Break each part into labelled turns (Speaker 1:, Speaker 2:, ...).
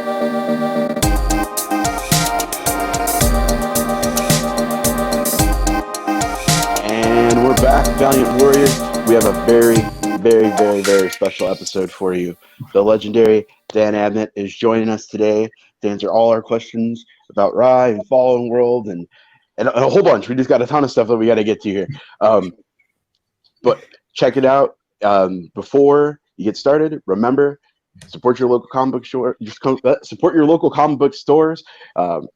Speaker 1: And we're back, Valiant Warriors. We have a very special episode for you. The legendary Dan Abnett is joining us today to answer all our questions about Rye and Fallen World and a whole bunch. We just got a ton of stuff that we got to get to here. But check it out. Before you get started, remember, support your local comic book store. Support your local comic book stores.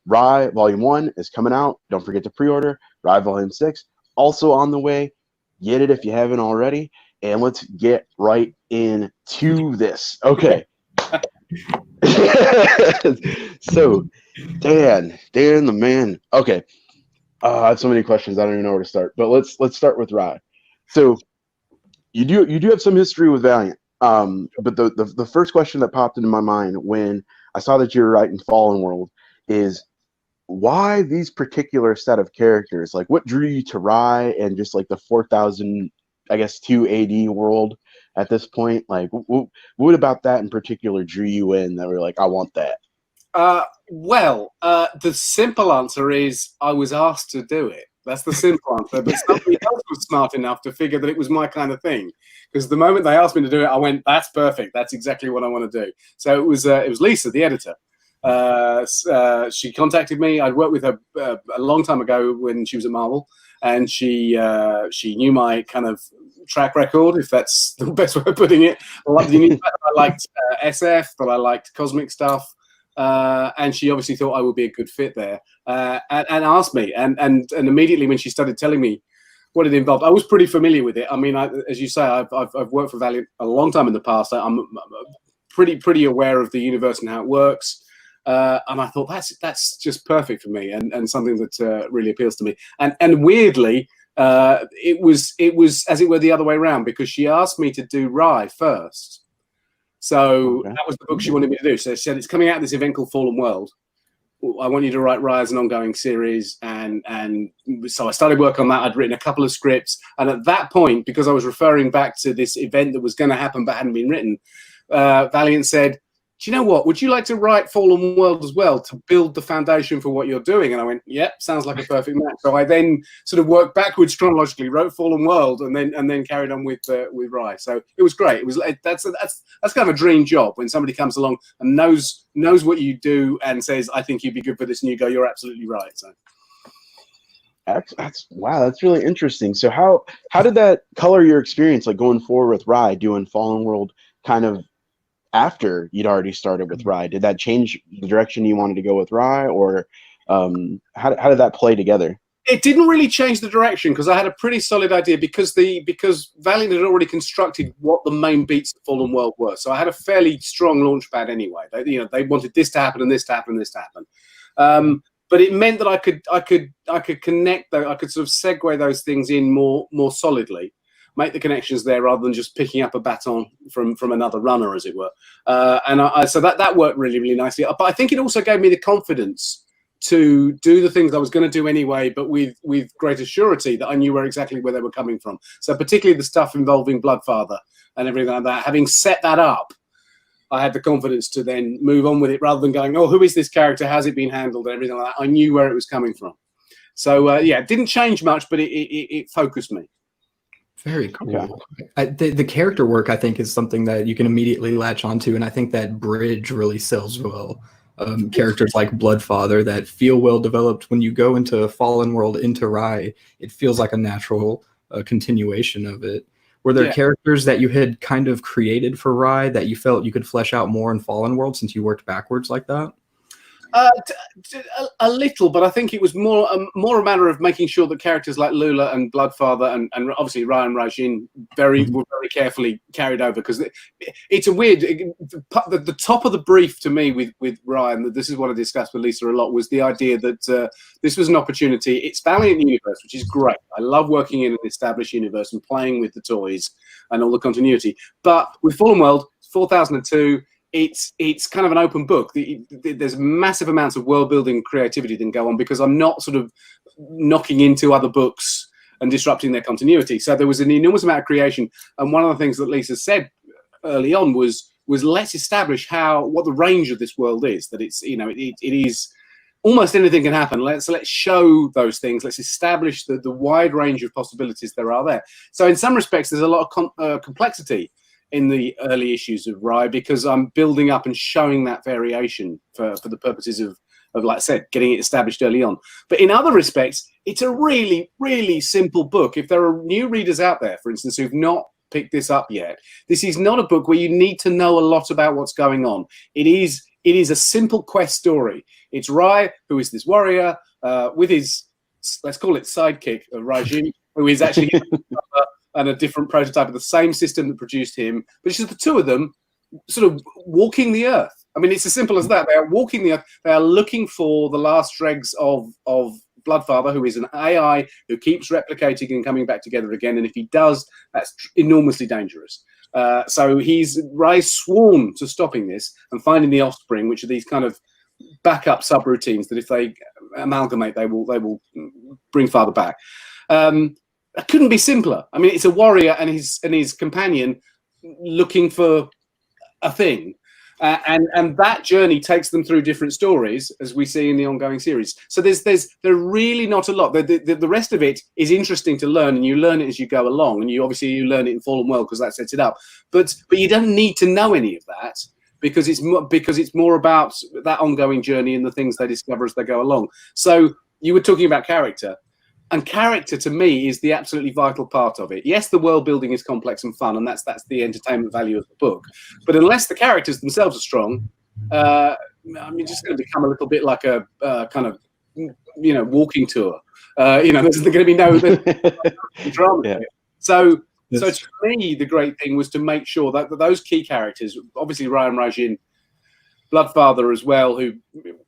Speaker 1: Rye Volume 1 is coming out. Don't forget to pre-order. Rye Volume 6 also on the way. Get it if you haven't already. And let's get right into this. Okay. So, Dan the man. Okay. I have so many questions. I don't even know where to start. But let's start with Rye. So, you do have some history with Valiant. But the first question that popped into my mind when I saw that you were writing Fallen World is, why these particular set of characters? Like, what drew you to Rye and just like the 4000, I guess, 2 AD world at this point? Like, what about that in particular drew you in that were like, I want that?
Speaker 2: The simple answer is I was asked to do it. That's the simple answer. But somebody else was smart enough to figure that it was my kind of thing. Because the moment they asked me to do it, I went, "That's perfect. That's exactly what I want to do." So it was Lisa, the editor. She contacted me. I'd worked with her a long time ago when she was at Marvel, and she knew my kind of track record, if that's the best way of putting it. I liked SF, but I liked cosmic stuff, and she obviously thought I would be a good fit there, and asked me. And immediately when she started telling me what it involved, I was pretty familiar with it. I mean, as you say, I've worked for Valiant a long time in the past. I'm pretty aware of the universe and how it works. And I thought that's just perfect for me, and something that really appeals to me. And weirdly, it was as it were the other way around, because she asked me to do Rye first. So that was the book she wanted me to do. So she said, it's coming out, this event called Fallen World. I want you to write Rye as an ongoing series. And so I started work on that. I'd written a couple of scripts. And at that point, because I was referring back to this event that was going to happen but hadn't been written, Valiant said, "Do you know what? Would you like to write Fallen World as well to build the foundation for what you're doing?" And I went, "Yep, sounds like a perfect match." So I then sort of worked backwards chronologically, wrote Fallen World, and then carried on with Rye. So it was great. It was that's kind of a dream job when somebody comes along and knows what you do and says, "I think you'd be good for this," and you go, "You're absolutely right." So
Speaker 1: that's wow, that's really interesting. So how did that color your experience, like going forward with Rye, doing Fallen World, kind of after you'd already started with Rye? Did that change the direction you wanted to go with Rye, or how did that play together?
Speaker 2: It didn't really change the direction, because I had a pretty solid idea, because Valiant had already constructed what the main beats of Fallen World were. So I had a fairly strong launch pad anyway. They wanted this to happen and this to happen and this to happen. But it meant that I could connect those, I could sort of segue those things in more solidly, make the connections there rather than just picking up a baton from another runner, as it were. So that worked really, really nicely. But I think it also gave me the confidence to do the things I was going to do anyway, but with greater surety that I knew exactly where they were coming from. So particularly the stuff involving Bloodfather and everything like that, having set that up, I had the confidence to then move on with it rather than going, "Oh, who is this character? How's it been handled?" and everything like that. I knew where it was coming from. So it didn't change much, but it focused me.
Speaker 3: Very cool. The character work, I think, is something that you can immediately latch onto, and I think that bridge really sells well. Characters like Bloodfather that feel well developed. When you go into Fallen World, into Rye, it feels like a natural continuation of it. Were there characters that you had kind of created for Rye that you felt you could flesh out more in Fallen World, since you worked backwards like that?
Speaker 2: A little, but I think it was more a matter of making sure that characters like Lula and Bloodfather and obviously Ryan Rajin were very carefully carried over, because it's a weird. The top of the brief to me with Ryan, this is what I discussed with Lisa a lot, was the idea that this was an opportunity. It's Valiant universe, which is great. I love working in an established universe and playing with the toys and all the continuity. But with Fallen World, 4002. It's kind of an open book. There's massive amounts of world building and creativity that can go on, because I'm not sort of knocking into other books and disrupting their continuity. So there was an enormous amount of creation. And one of the things that Lisa said early on was, was let's establish what the range of this world is. That it's it is almost anything can happen. Let's show those things. Let's establish the wide range of possibilities there are there. So in some respects, there's a lot of complexity in the early issues of Rye, because I'm building up and showing that variation for the purposes of, like I said, getting it established early on. But in other respects, it's a really, really simple book. If there are new readers out there, for instance, who've not picked this up yet, this is not a book where you need to know a lot about what's going on. It is a simple quest story. It's Rye, who is this warrior, with his, let's call it sidekick, Raijin, who is actually and a different prototype of the same system that produced him. But it's just the two of them sort of walking the earth. I mean, it's as simple as that. They are walking the earth. They are looking for the last dregs of Bloodfather, who is an AI who keeps replicating and coming back together again. And if he does, that's enormously dangerous. So Rye's sworn to stopping this and finding the offspring, which are these kind of backup subroutines that if they amalgamate, they will bring Father back. It couldn't be simpler. I mean, it's a warrior and his companion looking for a thing, and that journey takes them through different stories, as we see in the ongoing series. So there's really not a lot. The rest of it is interesting to learn, and you learn it as you go along, and you learn it in Fallen World because that sets it up. But you don't need to know any of that, because it's more about that ongoing journey and the things they discover as they go along. So you were talking about character. And character, to me, is the absolutely vital part of it. Yes, the world building is complex and fun, and that's the entertainment value of the book. But unless the characters themselves are strong, I mean, it's just going to become a little bit like a kind of, walking tour. There's going to be no drama. Yeah. So to me, the great thing was to make sure that those key characters, obviously Ryan Raijin, Bloodfather as well, who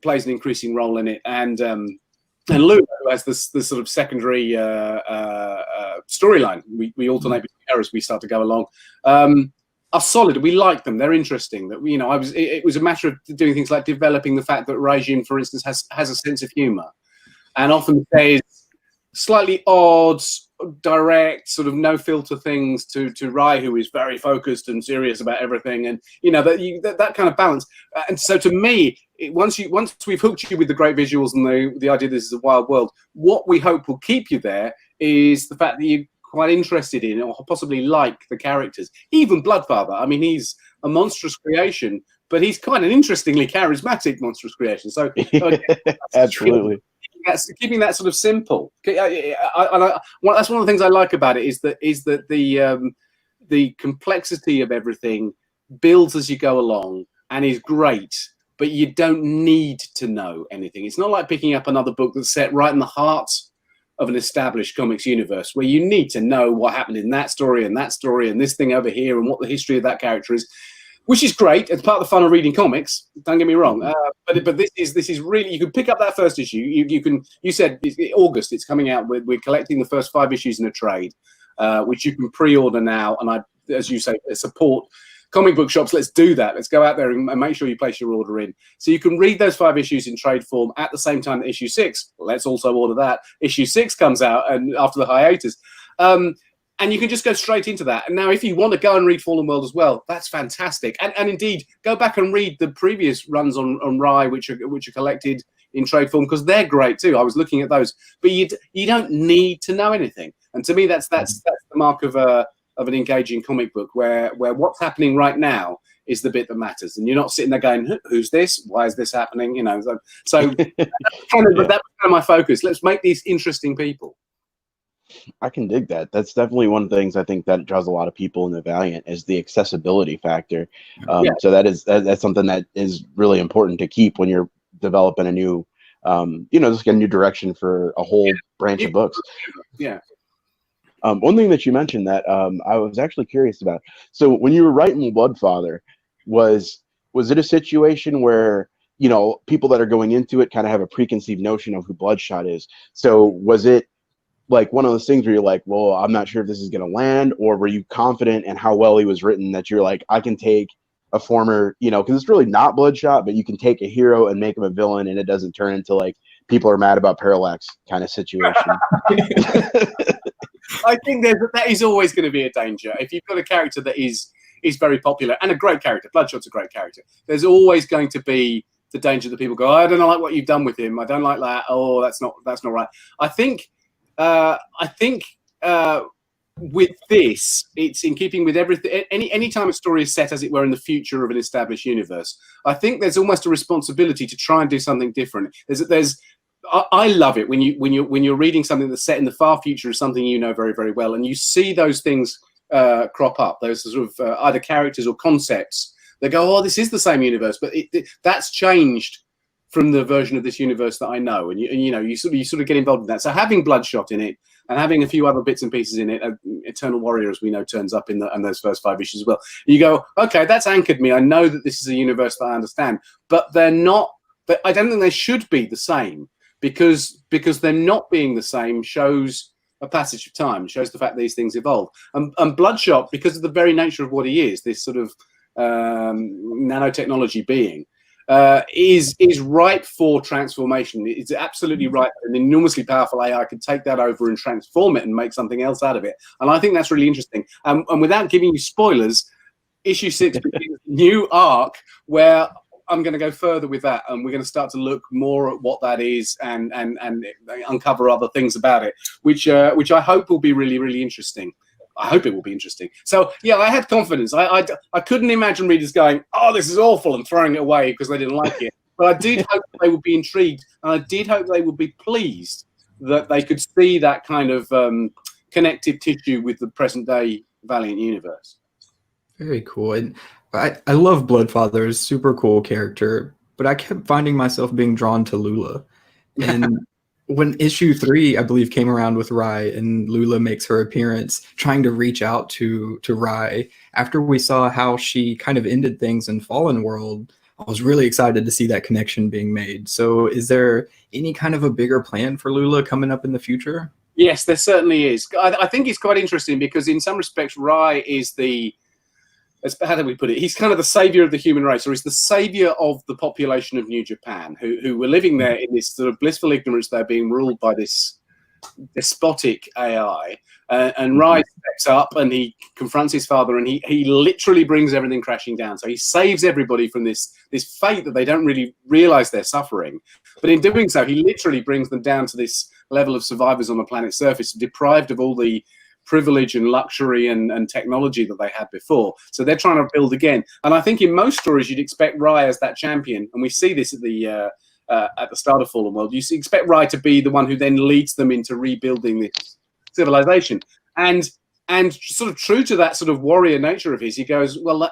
Speaker 2: plays an increasing role in it, and Lula, who has this sort of secondary storyline. We alternate between eras. We start to go along. Are solid. We like them. They're interesting. That it was a matter of doing things like developing the fact that Raijin, for instance, has a sense of humour, and often says slightly odd, direct, sort of no filter things to Rai, who is very focused and serious about everything, and that kind of balance. And so to me, once we've hooked you with the great visuals and the idea this is a wild world, what we hope will keep you there is the fact that you're quite interested in or possibly like the characters. Even Bloodfather, I mean, he's a monstrous creation, but he's quite an interestingly charismatic monstrous creation. So
Speaker 1: absolutely.
Speaker 2: Keeping that sort of simple. That's one of the things I like about it is that the complexity of everything builds as you go along and is great, but you don't need to know anything. It's not like picking up another book that's set right in the heart of an established comics universe where you need to know what happened in that story and this thing over here and what the history of that character is. Which is great. It's part of the fun of reading comics. Don't get me wrong. But this is really, you can pick up that first issue. You said August. It's coming out. We're collecting the first 5 issues in a trade, which you can pre-order now. And as you say, support comic book shops. Let's do that. Let's go out there and make sure you place your order in. So you can read those 5 issues in trade form at the same time that issue 6. Let's also order that. Issue 6 comes out and after the hiatus. And you can just go straight into that. And now if you want to go and read Fallen World as well, that's fantastic. And indeed, go back and read the previous runs on Rye, which are collected in trade form, because they're great too. I was looking at those. But you don't need to know anything. And to me, that's the mark of an engaging comic book where what's happening right now is the bit that matters. And you're not sitting there going, who's this? Why is this happening? So that's kind of my focus. Let's make these interesting people.
Speaker 1: I can dig that. That's definitely one of the things I think that draws a lot of people into Valiant is the accessibility factor. So that's something that is really important to keep when you're developing a new, just a new direction for a whole branch of books.
Speaker 2: Yeah.
Speaker 1: One thing that you mentioned that I was actually curious about. So when you were writing Bloodfather, was it a situation where people that are going into it kind of have a preconceived notion of who Bloodshot is? So was it like one of those things where you're like, well, I'm not sure if this is going to land, or were you confident in how well he was written that you're like, I can take a former, because it's really not Bloodshot, but you can take a hero and make him a villain and it doesn't turn into like people are mad about Parallax kind of situation.
Speaker 2: I think that is always going to be a danger. If you've got a character that is is very popular and a great character. Bloodshot's a great character. There's always going to be the danger that people go, I don't like what you've done with him. I don't like that. Oh, that's not right. I think with this, it's in keeping with everything. Any time a story is set, as it were, in the future of an established universe, I think there's almost a responsibility to try and do something different. I love it when you're reading something that's set in the far future of something you know very, very well, and you see those things crop up, those sort of either characters or concepts that go, oh, this is the same universe, but that's changed from the version of this universe that I know, and you sort of get involved in that. So having Bloodshot in it and having a few other bits and pieces in it, Eternal Warrior, as we know, turns up in those first 5 issues as well. You go, okay, that's anchored me. I know that this is a universe that I understand, but they're not. But I don't think they should be the same. Because them not being the same shows a passage of time, shows the fact that these things evolve. And Bloodshot, because of the very nature of what he is, this sort of nanotechnology being, is ripe for transformation. It's absolutely right. An enormously powerful AI could take that over and transform it and make something else out of it. And I think that's really interesting. And without giving you spoilers, issue 6 begins a new arc where I'm going to go further with that, and we're going to start to look more at what that is and uncover other things about it, which I hope will be really, really interesting. I hope it will be interesting. So yeah, I had confidence. I couldn't imagine readers going, "Oh, this is awful," and throwing it away because they didn't like it. But I did hope they would be intrigued, and I did hope they would be pleased that they could see that kind of connective tissue with the present day Valiant universe.
Speaker 3: Very cool. And I love Bloodfather, is super cool character, but I kept finding myself being drawn to Lula. And when issue 3, I believe, came around with Rai and Lula makes her appearance, trying to reach out to Rai, after we saw how she kind of ended things in Fallen World, I was really excited to see that connection being made. So is there any kind of a bigger plan for Lula coming up in the future?
Speaker 2: Yes, there certainly is. I think it's quite interesting because in some respects, Rai is how do we put it? He's kind of the savior of the human race, or he's the savior of the population of New Japan, who were living there in this sort of blissful ignorance. They're being ruled by this despotic AI. And Rai steps up and he confronts his father, and he literally brings everything crashing down. So he saves everybody from this fate that they don't really realize they're suffering. But in doing so, he literally brings them down to this level of survivors on the planet's surface, deprived of all the privilege and luxury and technology that they had before. So they're trying to build again. And I think in most stories you'd expect Rai as that champion, and we see this at the start of Fallen World. You expect Rai to be the one who then leads them into rebuilding this civilization. And sort of true to that sort of warrior nature of his, he goes, well,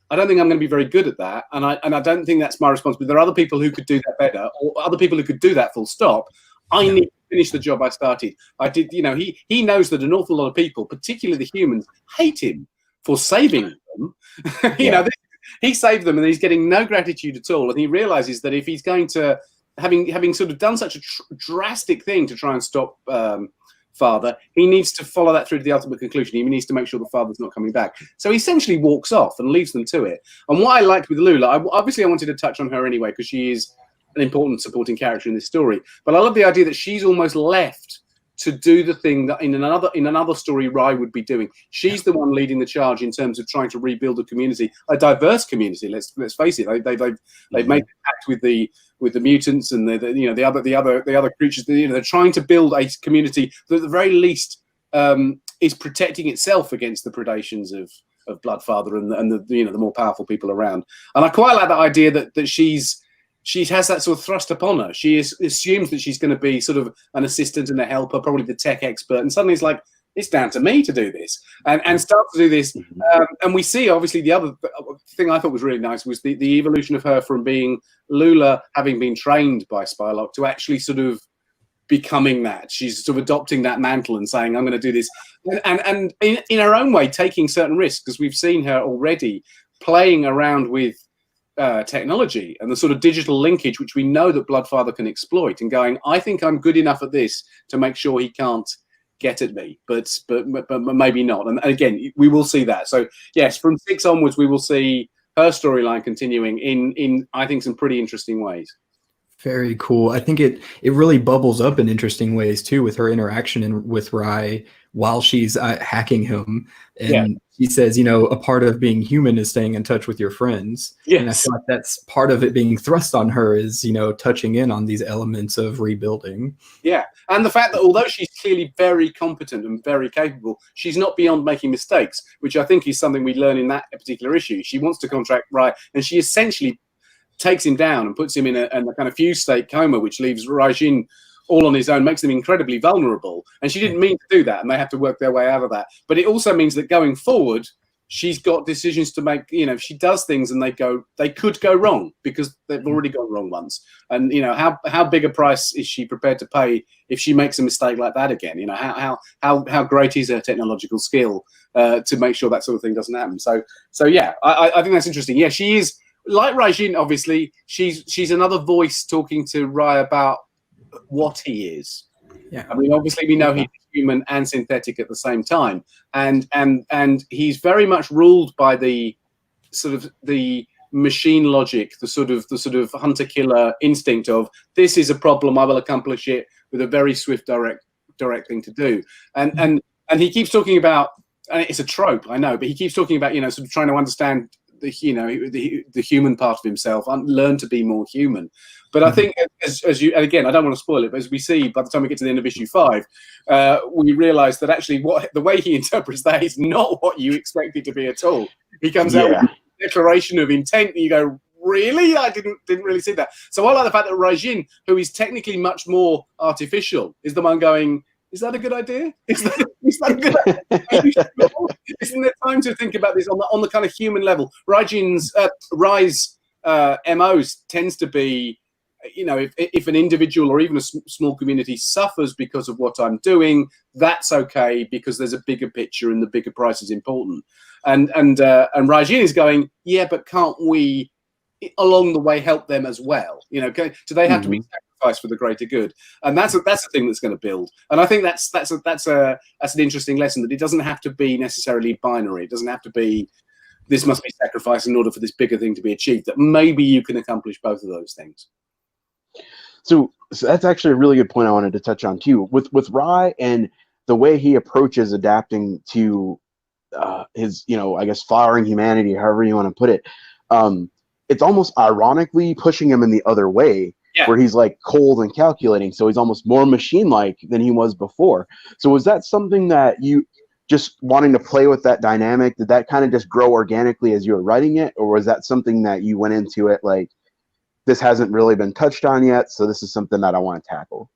Speaker 2: I don't think I'm going to be very good at that, and I don't think that's my responsibility. There are other people who could do that better, or other people who could do that full stop. I need to finish the job I started. I did, he knows that an awful lot of people, particularly the humans, hate him for saving them. He saved them and he's getting no gratitude at all. And he realizes that if he's going to, having sort of done such a drastic thing to try and stop father, he needs to follow that through to the ultimate conclusion. He needs to make sure the father's not coming back. So he essentially walks off and leaves them to it. And what I liked with Lula, obviously I wanted to touch on her anyway, because she is an important supporting character in this story, but I love the idea that she's almost left to do the thing that in another story Rai would be doing. She's the one leading the charge in terms of trying to rebuild a community, a diverse community. Let's face it, they've made a pact with the mutants and the other creatures. They're trying to build a community that at the very least is protecting itself against the predations of Bloodfather and the more powerful people around. And I quite like that idea that she has that sort of thrust upon her. She assumes that she's going to be sort of an assistant and a helper, probably the tech expert. And suddenly it's like, it's down to me to do this and start to do this. And we see, obviously, the other thing I thought was really nice was the evolution of her from being Lula, having been trained by Spylock, to actually sort of becoming that. She's sort of adopting that mantle and saying, I'm going to do this. And in her own way, taking certain risks, because we've seen her already playing around with technology and the sort of digital linkage, which we know that Bloodfather can exploit, and going, I think I'm good enough at this to make sure he can't get at me, but maybe not. And again, we will see that. So yes, from 6 onwards, we will see her storyline continuing in I think some pretty interesting ways.
Speaker 3: Very cool. I think it really bubbles up in interesting ways too, with her interaction with Rai, while she's hacking him. And he says, you know, a part of being human is staying in touch with your friends.
Speaker 2: Yes.
Speaker 3: And I feel like that's part of it being thrust on her is, you know, touching in on these elements of rebuilding.
Speaker 2: Yeah. And the fact that although she's clearly very competent and very capable, she's not beyond making mistakes, which I think is something we learn in that particular issue. She wants to contract Rai, and she essentially takes him down and puts him in a kind of fused state coma, which leaves Raijin all on his own, makes them incredibly vulnerable. And she didn't mean to do that, and they have to work their way out of that. But it also means that going forward, she's got decisions to make. You know, if she does things and they could go wrong because they've already gone wrong once. And you know, how big a price is she prepared to pay if she makes a mistake like that again? You know, how great is her technological skill to make sure that sort of thing doesn't happen? So yeah, I think that's interesting. Yeah, she is like Raijin. Obviously, she's another voice talking to Rai about what he is. Yeah, I mean, obviously we know he's human and synthetic at the same time, and he's very much ruled by the sort of the machine logic, the sort of hunter killer instinct of this is a problem, I will accomplish it with a very swift, direct thing to do. And he keeps talking about, and it's a trope, I know, but he keeps talking about, you know, sort of trying to understand the human part of himself, learn to be more human. But I think, as you, and again, I don't want to spoil it, but as we see by the time we get to the end of issue 5, we realise that actually the way he interprets that is not what you expect it to be at all. He comes out with a declaration of intent, and you go, really? I didn't really see that. So I like the fact that Raijin, who is technically much more artificial, is the one going, is that a good idea? Is that a good idea? Are you sure? Isn't there time to think about this on the kind of human level? Rai's MOs tends to be, you know, if an individual or even a small community suffers because of what I'm doing, that's okay because there's a bigger picture and the bigger price is important. And Raijin is going, yeah, but can't we along the way help them as well? You know, do they have to be sacrificed for the greater good? And that's a thing that's going to build. And I think that's an interesting lesson, that it doesn't have to be necessarily binary. It doesn't have to be this must be sacrificed in order for this bigger thing to be achieved. That maybe you can accomplish both of those things.
Speaker 1: So that's actually a really good point I wanted to touch on too. With Rai and the way he approaches adapting to his, you know, I guess flowering humanity, however you want to put it, it's almost ironically pushing him in the other way, where he's like cold and calculating. So he's almost more machine-like than he was before. So was that something that you just wanting to play with that dynamic? Did that kind of just grow organically as you were writing it, or was that something that you went into it like, this hasn't really been touched on yet, so this is something that I want to tackle?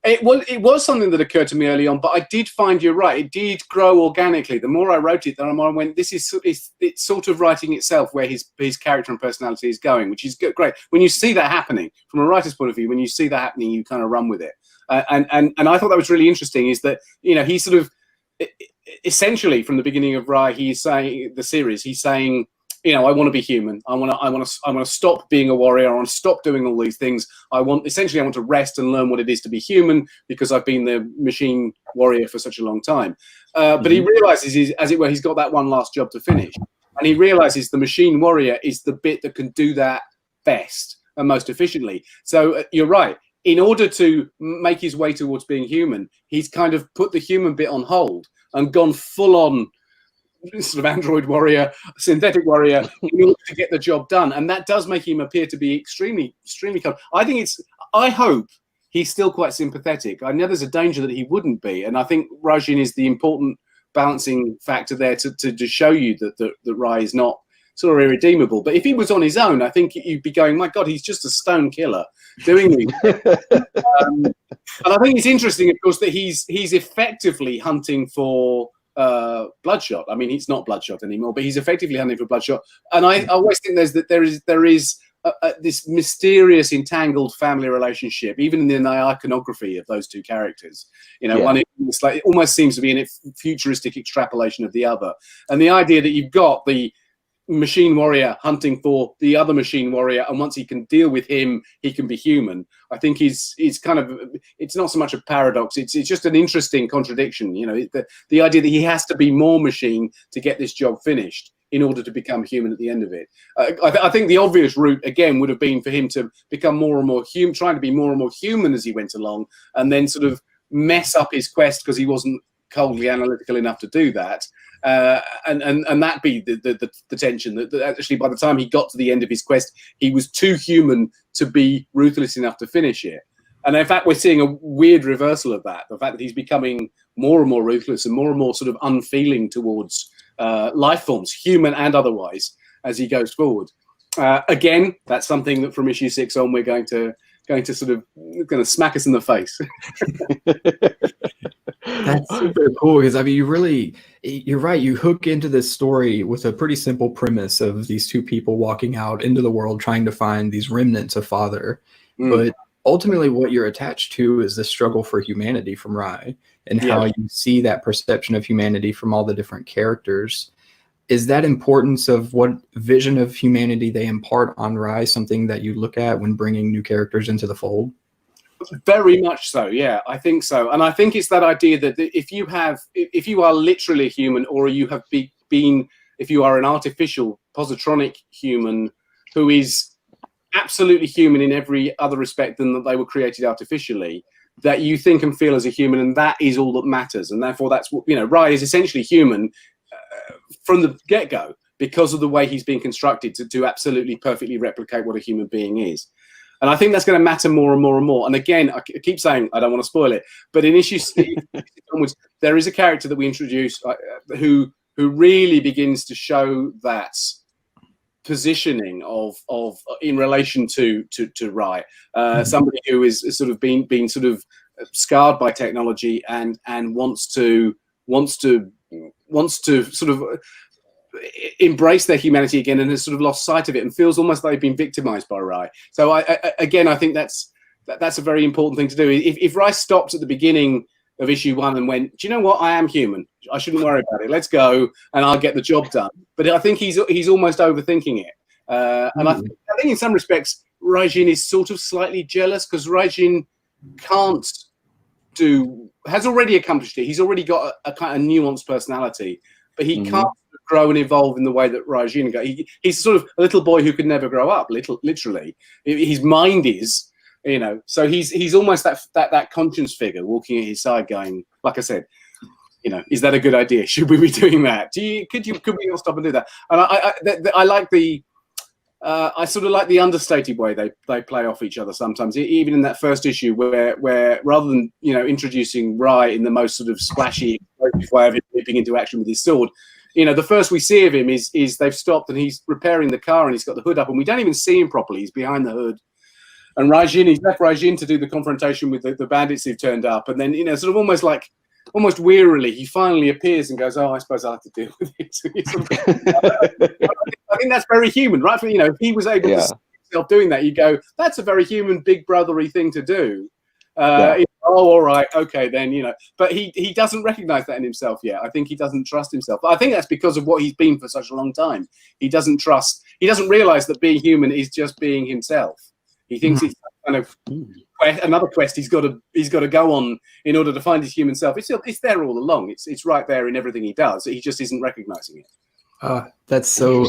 Speaker 2: It was something that occurred to me early on, but I did find, you're right, it did grow organically. The more I wrote it, the more I went, it's sort of writing itself where his character and personality is going, which is great. When you see that happening, from a writer's point of view, when you see that happening, you kind of run with it. And I thought that was really interesting, is that, you know, he sort of, essentially from the beginning of Rai, he's saying, the series, he's saying, you know, I want to be human. I want to stop being a warrior. I want to stop doing all these things. I want to rest and learn what it is to be human, because I've been the machine warrior for such a long time. But he realizes, as it were, he's got that one last job to finish, and he realizes the machine warrior is the bit that can do that best and most efficiently. So you're right. In order to make his way towards being human, he's kind of put the human bit on hold and gone full on sort of android warrior, synthetic warrior, in order to get the job done. And that does make him appear to be extremely cold. I hope he's still quite sympathetic. I know there's a danger that he wouldn't be. And I think Raijin is the important balancing factor there to show you that Rai is not sort of irredeemable. But if he was on his own, I think you'd be going, my God, he's just a stone killer doing these. And I think it's interesting, of course, that he's effectively hunting for Bloodshot. I mean, he's not Bloodshot anymore, but he's effectively hunting for Bloodshot. And I always think there is this mysterious entangled family relationship, even in the iconography of those two characters. You know, one is like, it almost seems to be a futuristic extrapolation of the other. And the idea that you've got the machine warrior hunting for the other machine warrior, and once he can deal with him, he can be human, I think is kind of, it's not so much a paradox, it's just an interesting contradiction. You know, the idea that he has to be more machine to get this job finished in order to become human at the end of it. I think the obvious route, again, would have been for him to become more and more trying to be more and more human as he went along, and then sort of mess up his quest because he wasn't coldly analytical enough to do that, and that be the tension that actually by the time he got to the end of his quest, he was too human to be ruthless enough to finish it. And in fact, we're seeing a weird reversal of that. The fact that he's becoming more and more ruthless and more sort of unfeeling towards life forms, human and otherwise, as he goes forward. Again, that's something that from issue 6 on we're going to smack us in the face.
Speaker 3: That's super cool because I mean, you're right. You hook into this story with a pretty simple premise of these two people walking out into the world trying to find these remnants of father, but ultimately what you're attached to is the struggle for humanity from Rai and how you see that perception of humanity from all the different characters. Is that importance of what vision of humanity they impart on Rai something that you look at when bringing new characters into the fold?
Speaker 2: Very much so, yeah, I think so. And I think it's that idea that if you are literally a human, or you have if you are an artificial, positronic human who is absolutely human in every other respect than that they were created artificially, that you think and feel as a human, and that is all that matters. And therefore that's what, Rai is essentially human from the get-go because of the way he's been constructed to absolutely perfectly replicate what a human being is. And I think that's going to matter more and more and more. And again, I keep saying I don't want to spoil it, but in issue 6 onwards, there is a character that we introduce who really begins to show that positioning of in relation to Rai, somebody who is sort of been sort of scarred by technology and wants to sort of embrace their humanity again, and has sort of lost sight of it and feels almost like they've been victimized by Rai. So I think that's a very important thing to do. If Rai stopped at the beginning of issue 1 and went, do you know what, I am human, I shouldn't worry about it, let's go and I'll get the job done. But I think he's almost overthinking it. And I think in some respects Raijin is sort of slightly jealous because Raijin has already accomplished it. He's already got a kind of nuanced personality, but he can't grow and evolve in the way that Raijin goes. He's sort of a little boy who can never grow up, literally. His mind is, so he's almost that conscience figure walking at his side going, like I said, is that a good idea? Should we be doing that? Could we not stop and do that? And I like I sort of like the understated way they play off each other sometimes, even in that first issue where rather than introducing Rai in the most sort of splashy way of him leaping into action with his sword, the first we see of him is they've stopped and he's repairing the car and he's got the hood up and we don't even see him properly. He's behind the hood, and he's left Raijin to do the confrontation with the bandits who've turned up, and then sort of almost wearily he finally appears and goes, oh, I suppose I'll have to deal with it. I think that's very human, right? If he was able to see himself doing that, you go, that's a very human, big brothery thing to do. Oh, all right, okay, then, but he doesn't recognize that in himself yet. I think he doesn't trust himself. But I think that's because of what he's been for such a long time. He doesn't realize that being human is just being himself. He thinks it's kind of another quest he's got to go on in order to find his human self. It's there all along. It's right there in everything he does. He just isn't recognizing it.
Speaker 3: That's so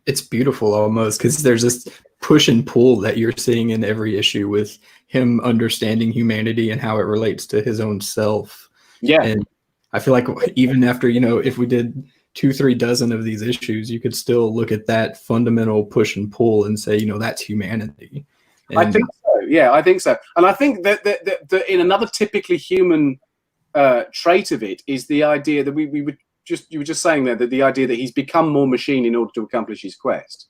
Speaker 3: it's beautiful almost, because there's this push and pull that you're seeing in every issue with him understanding humanity and how it relates to his own self. Yeah. And I feel like even after, if we did 2-3 dozen of these issues, you could still look at that fundamental push and pull and say, that's humanity. And
Speaker 2: I think so. Yeah, I think so. And I think that in another typically human trait of it is the idea that you were just saying there, that the idea that he's become more machine in order to accomplish his quest.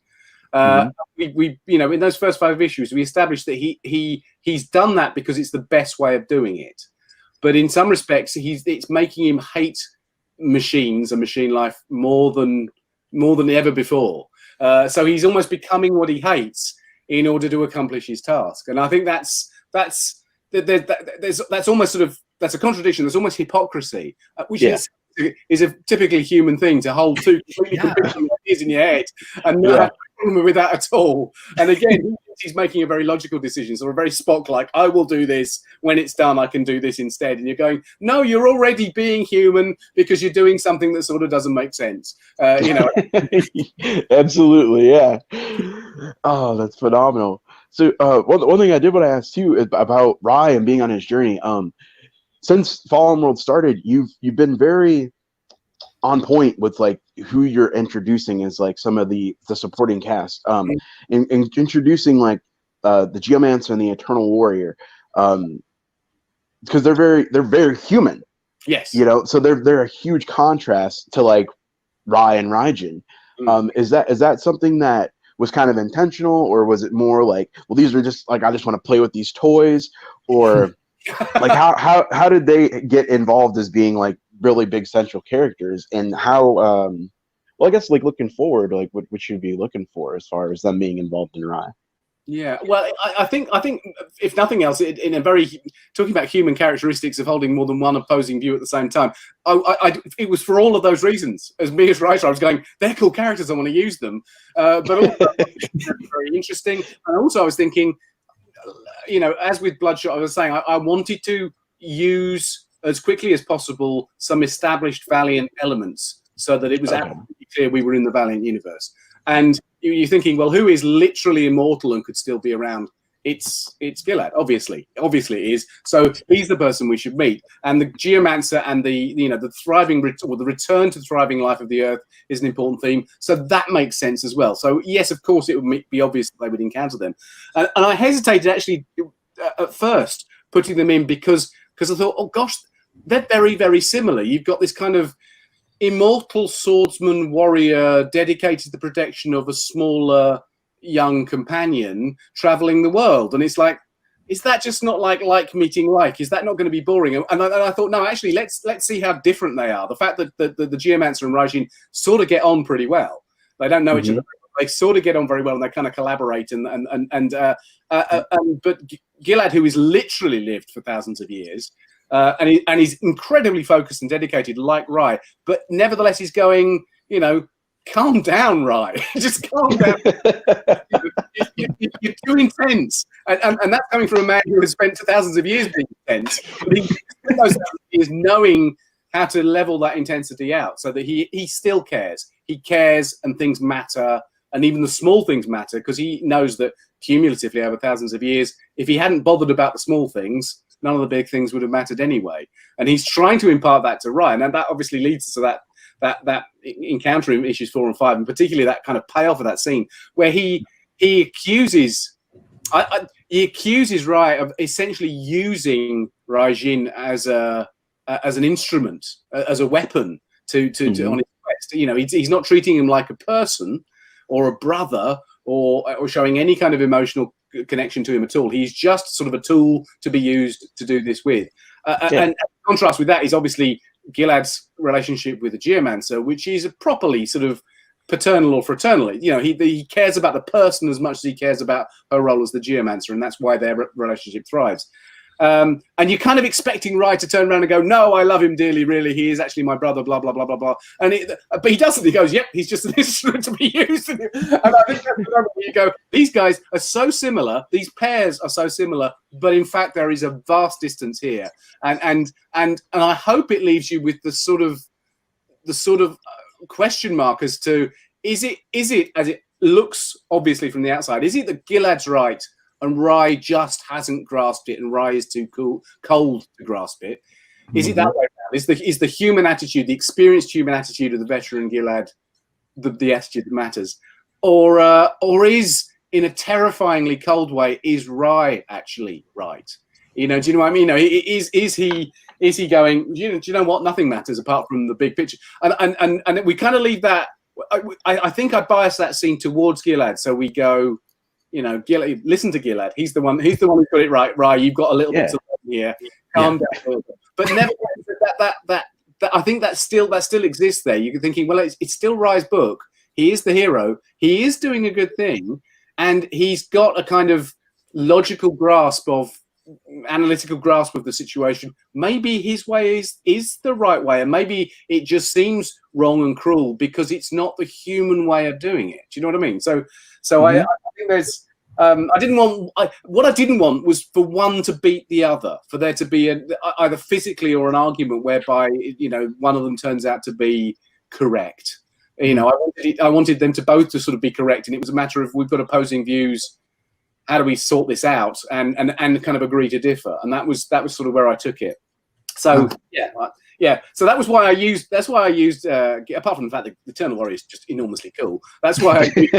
Speaker 2: We in those first 5 issues, we established that he's done that because it's the best way of doing it. But in some respects, it's making him hate machines and machine life more than ever before. So he's almost becoming what he hates in order to accomplish his task. And I think that's almost sort of, that's a contradiction. There's almost hypocrisy, which is a typically human thing to hold two completely conflicting ideas in your head and not have a problem with that at all. And again, he's making a very logical decision, so a very Spock-like, I will do this, when it's done I can do this instead. And you're going, no, you're already being human because you're doing something that sort of doesn't make sense.
Speaker 1: Absolutely, yeah. Oh, that's phenomenal. So one thing I did want to ask too is about Rai and being on his journey. since Fallen World started, you've been very on point with like who you're introducing as like some of the supporting cast. In introducing like the Geomancer and the Eternal Warrior, because they're very human.
Speaker 2: Yes.
Speaker 1: You know, so they're a huge contrast to like Rai and Raijin. Is that something that was kind of intentional, or was it more like, well, these are just like, I just want to play with these toys, or like how did they get involved as being like really big central characters, and how well, I guess like looking forward, like what should you be looking for as far as them being involved in Rai?
Speaker 2: Yeah, well, I think if nothing else, in a very talking about human characteristics of holding more than one opposing view at the same time, it was for all of those reasons. As me as writer, I was going, they're cool characters, I want to use them, but also very interesting. And also, I was thinking, you know, as with Bloodshot, I was saying I wanted to use as quickly as possible some established Valiant elements, so that it was absolutely clear we were in the Valiant universe. And you're thinking, well, who is literally immortal and could still be around? It's Gilad, obviously it is. So he's the person we should meet. And the Geomancer and the thriving or the return to the thriving life of the Earth is an important theme. So that makes sense as well. So yes, of course, it would be obvious that they would encounter them. And I hesitated actually at first putting them in because I thought, oh gosh, they're very, very similar. You've got this kind of immortal swordsman warrior dedicated to the protection of a smaller young companion traveling the world, and it's like, is that just not like meeting like? Is that not going to be boring? And I thought, no, actually, let's see how different they are. The fact that the Geomancer and Raijin sort of get on pretty well. They don't know each other. They sort of get on very well, and they kind of collaborate. But Gilad, who has literally lived for thousands of years, and he's incredibly focused and dedicated, like Rai, but nevertheless he's going, you know, calm down, Rai. Just calm down. You're too intense, and that's coming from a man who has spent thousands of years being intense. But he spent those years knowing how to level that intensity out, so that he still cares. He cares, and things matter, and even the small things matter, because he knows that cumulatively over thousands of years, if he hadn't bothered about the small things, none of the big things would have mattered anyway. And he's trying to impart that to Ryan, and that obviously leads to that encounter in issues 4 and 5, and particularly that kind of payoff of that scene where he accuses Rai of essentially using Raijin as an instrument, as a weapon to on his quest. You know, he's not treating him like a person or a brother or showing any kind of emotional connection to him at all. He's just sort of a tool to be used to do this with. And contrast with that is obviously Gilad's relationship with the Geomancer, which is properly sort of paternal or fraternal. You know, he cares about the person as much as he cares about her role as the Geomancer, and that's why their relationship thrives. And you're kind of expecting Rai to turn around and go, no, I love him dearly, really. He is actually my brother, blah, blah, blah, blah, blah. But he doesn't. He goes, yep, he's just an instrument to be used. And I think that's the moment where you go, these guys are so similar. These pairs are so similar. But in fact, there is a vast distance here. And I hope it leaves you with the sort of question mark as to, is it, as it looks obviously from the outside, is it that Gilad's right and Rai just hasn't grasped it, and Rai is too cold to grasp it? Is it that way around? Is the human attitude, the experienced human attitude of the veteran Gilad, the attitude that matters, or is, in a terrifyingly cold way, is Rai actually right? You know, do you know what I mean? You know, is he going? Do you know what? Nothing matters apart from the big picture, and we kind of leave that. I think I bias that scene towards Gilad, so we go, you know, Gilad, listen to Gilad. He's the one who's got it right. Right, you've got a little bit to learn here. Calm down a little bit. But never that I think that still exists there. You're thinking, well, it's still Rai's book. He is the hero. He is doing a good thing, and he's got a kind of logical grasp of, analytical grasp of the situation. Maybe his way is the right way, and maybe it just seems wrong and cruel because it's not the human way of doing it. Do you know what I mean? So I think there's what I didn't want was for one to beat the other, for there to be either physically or an argument whereby, you know, one of them turns out to be correct. You know, I wanted them to both to sort of be correct, and it was a matter of, we've got opposing views. How do we sort this out and kind of agree to differ? And that was sort of where I took it. So yeah. So that was why I used. That's why I used. Apart from the fact that the Eternal Warrior is just enormously cool. That's why I used,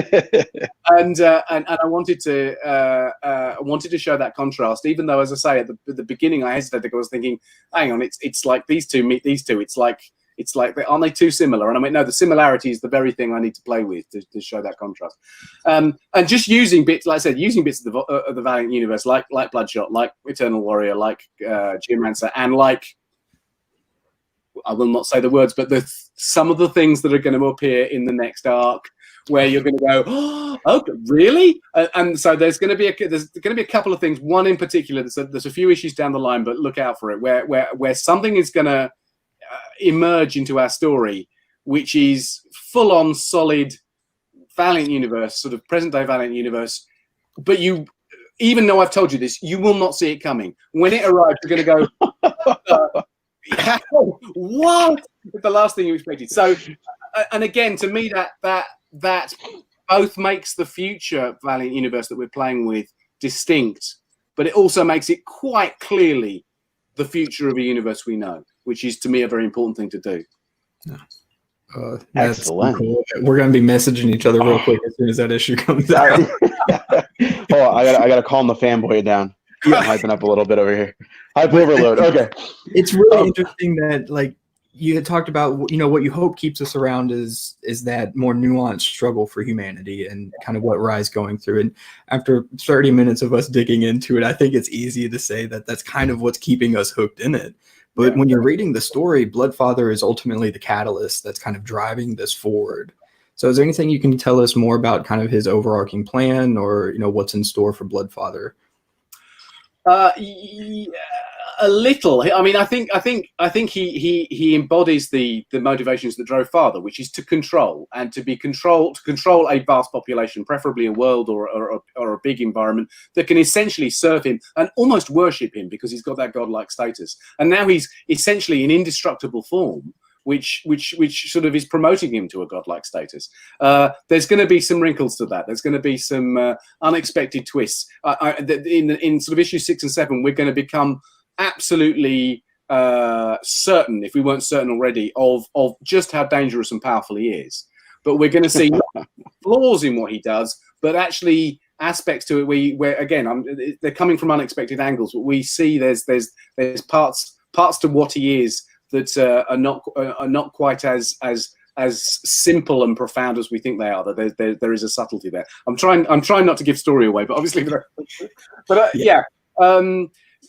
Speaker 2: and I wanted to show that contrast. Even though, as I say, at the beginning, I hesitated. I was thinking, hang on, it's like these two meet these two. It's like aren't they too similar? And I went, no, the similarity is the very thing I need to play with to show that contrast. And just using bits, like I said, using bits of the Valiant universe, like Bloodshot, like Eternal Warrior, like Geomancer, and like, I will not say the words, but some of the things that are going to appear in the next arc, where you're going to go, oh, really? And so there's going to be a couple of things. One in particular, there's a few issues down the line, but look out for it, where something is going to emerge into our story, which is full on solid Valiant universe, sort of present day Valiant universe. But you, even though I've told you this, you will not see it coming. When it arrives, you're going to go, what? The last thing you expected. So, and again, to me, that both makes the future Valiant universe that we're playing with distinct, but it also makes it quite clearly the future of a universe we know, which is, to me, a very important thing to do.
Speaker 3: That's
Speaker 1: Excellent.
Speaker 3: Cool. We're going to be messaging each other real quick as soon as that issue comes out.
Speaker 1: Oh, I gotta calm the fanboy down. I'm hyping up a little bit over here. Hype overload. Okay.
Speaker 3: It's really interesting that, like, you had talked about, you know, what you hope keeps us around is that more nuanced struggle for humanity and kind of what Rye's going through. And after 30 minutes of us digging into it, I think it's easy to say that that's kind of what's keeping us hooked in it. But when you're reading the story, Bloodfather is ultimately the catalyst that's kind of driving this forward. So is there anything you can tell us more about kind of his overarching plan, or, you know, what's in store for Bloodfather?
Speaker 2: A little. I mean, I think he embodies the motivations that drove Father, which is to control a vast population, preferably a world or a big environment that can essentially serve him and almost worship him, because he's got that godlike status. And now he's essentially in indestructible form, which sort of is promoting him to a godlike status. There's going to be some wrinkles to that. There's going to be some unexpected twists. In sort of issue 6 and 7, we're going to become absolutely certain, if we weren't certain already, of just how dangerous and powerful he is. But we're going to see flaws in what he does, but actually aspects to it where again, they're coming from unexpected angles. But we see there's parts to what he is that are not quite as simple and profound as we think they are. That there is a subtlety there. I'm trying not to give story away, but obviously,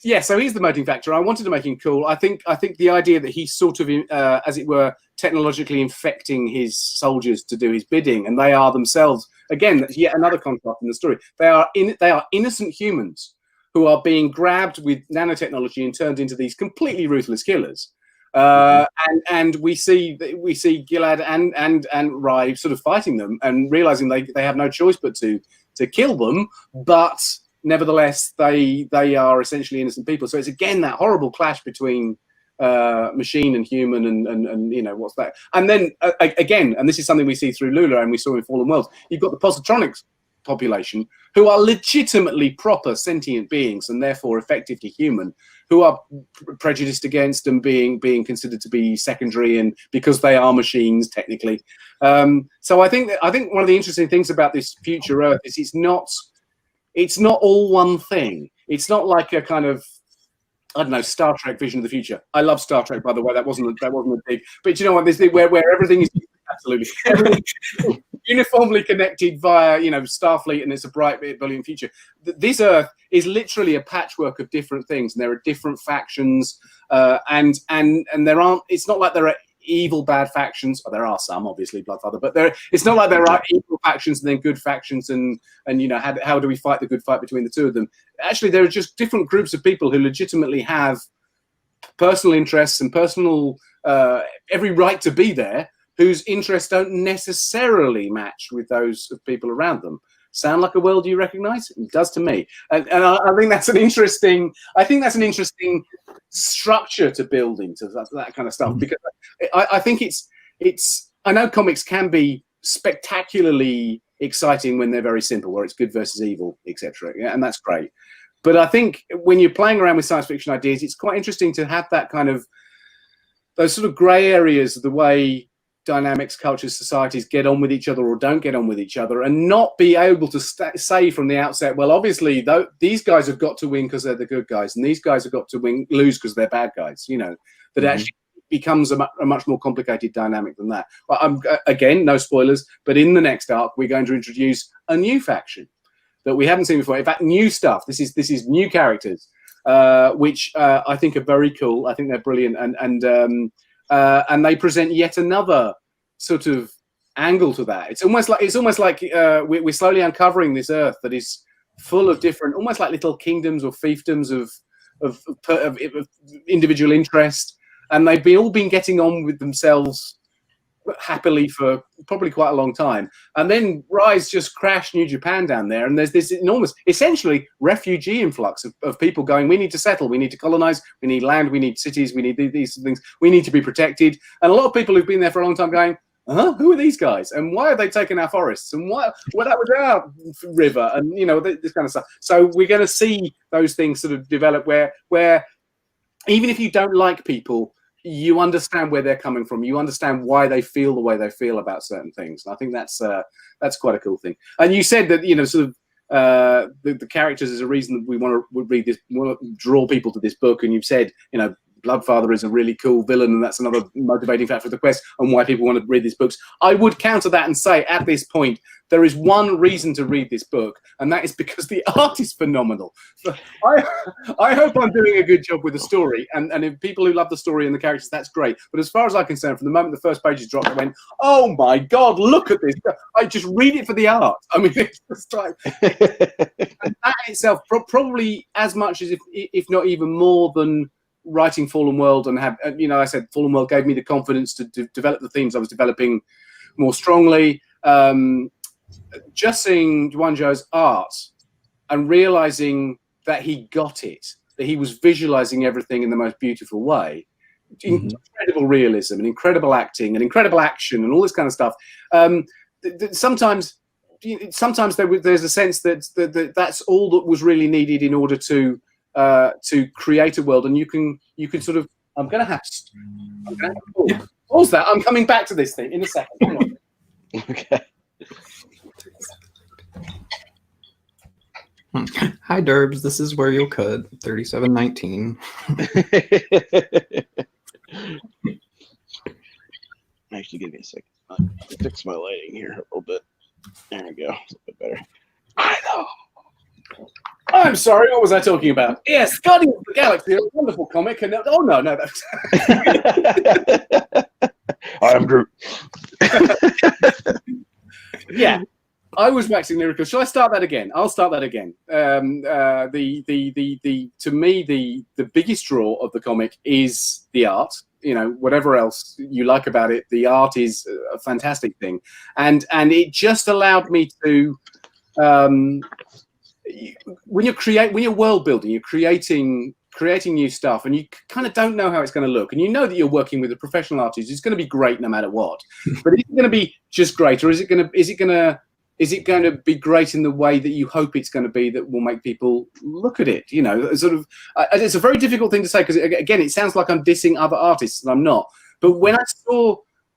Speaker 2: yeah. So he's the motivating factor. I wanted to make him cool. I think the idea that he's sort of, as it were, technologically infecting his soldiers to do his bidding, and they are themselves, again, yet another contrast in the story. They are innocent humans who are being grabbed with nanotechnology and turned into these completely ruthless killers. And we see Gilad and Rye sort of fighting them and realizing they have no choice but to kill them, but nevertheless they are essentially innocent people. So it's again that horrible clash between machine and human, and you know, what's that? And then again, and this is something we see through Lula and we saw in Fallen Worlds, you've got the positronics population who are legitimately proper sentient beings and therefore effectively human, who are prejudiced against and being considered to be secondary, and because they are machines technically. So I think one of the interesting things about this future Earth is it's not all one thing. It's not like a kind of, I don't know, Star Trek vision of the future. I love Star Trek, by the way. That wasn't a big. But you know what? This thing where everything is absolutely uniformly connected via, you know, Starfleet, and it's a bright, brilliant future. This Earth is literally a patchwork of different things, and there are different factions, and there aren't. It's not like there are evil bad factions. There are some, obviously, Bloodfather, but it's not like there are evil factions and then good factions, and you know, how do we fight the good fight between the two of them? Actually, there are just different groups of people who legitimately have personal interests and personal every right to be there, whose interests don't necessarily match with those of people around them. Sound like a world you recognize? It does to me, and I think that's an interesting. I think that's an interesting structure to build into that kind of stuff, because I think it's. I know comics can be spectacularly exciting when they're very simple, where it's good versus evil, etc. Yeah, and that's great. But I think when you're playing around with science fiction ideas, it's quite interesting to have that kind of those sort of grey areas of the way dynamics, cultures, societies get on with each other or don't get on with each other, and not be able to say from the outset, well, obviously these guys have got to win because they're the good guys, and these guys have got to lose because they're bad guys. You know, that actually becomes a much more complicated dynamic than that. Well, again, no spoilers, but in the next arc, we're going to introduce a new faction that we haven't seen before. In fact, new stuff. This is new characters, which I think are very cool. I think they're brilliant, and they present yet another sort of angle to that. It's almost like we're slowly uncovering this Earth that is full of different, almost like little kingdoms or fiefdoms of individual interest, and they've all been getting on with themselves happily for probably quite a long time. And then Rise just crashed New Japan down there, and there's this enormous, essentially, refugee influx of people going, we need to settle, we need to colonize, we need land, we need cities, we need these things, we need to be protected. And a lot of people who've been there for a long time going, who are these guys? And why are they taking our forests? And that was our river, and you know, this kind of stuff. So we're going to see those things sort of develop where even if you don't like people, you understand where they're coming from. You understand why they feel the way they feel about certain things. And I think that's quite a cool thing. And you said that, you know, sort of the characters is a reason that we want to read this, want to draw people to this book. And you've said, you know, Bloodfather is a really cool villain, and that's another motivating factor for the quest and why people want to read these books. I would counter that and say, at this point, there is one reason to read this book, and that is because the art is phenomenal. So I hope I'm doing a good job with the story, and if people who love the story and the characters, that's great. But as far as I'm concerned, from the moment the first pages dropped, I went, oh my God, look at this. I just read it for the art. I mean, it's just like, and that itself, probably as much as, if not even more than writing Fallen World, and have, you know, I said Fallen World gave me the confidence to develop the themes I was developing more strongly. Just seeing Juan Zhou's art and realizing that he got it, that he was visualizing everything in the most beautiful way, incredible realism and incredible acting and incredible action and all this kind of stuff. Sometimes there's a sense that that's all that was really needed in order to create a world, and you can sort of. I'm gonna have to pause that. I'm coming back to this thing in a second. Hang on.
Speaker 1: Okay.
Speaker 3: Hi, Derbs. This is where you'll cut 3719.
Speaker 1: Actually, give me a second. I'll fix my lighting here a little bit. There we go. It's a bit better. I know.
Speaker 2: I'm sorry, what was I talking about? Yes, Guardians of the Galaxy, a wonderful comic. And no, that's...
Speaker 1: I'm Groot.
Speaker 2: Yeah, I was waxing lyrical. Shall I start that again? I'll start that again. To me, the biggest draw of the comic is the art. You know, whatever else you like about it, the art is a fantastic thing, and it just allowed me to. When you're world building, you're creating new stuff, and you kind of don't know how it's going to look, and you know that you're working with a professional artist who's going to be great no matter what. But is it going to be just great, or is it going to be great in the way that you hope it's going to be, that will make people look at it? You know, sort of. It's a very difficult thing to say, because again, it sounds like I'm dissing other artists, and I'm not. But when I saw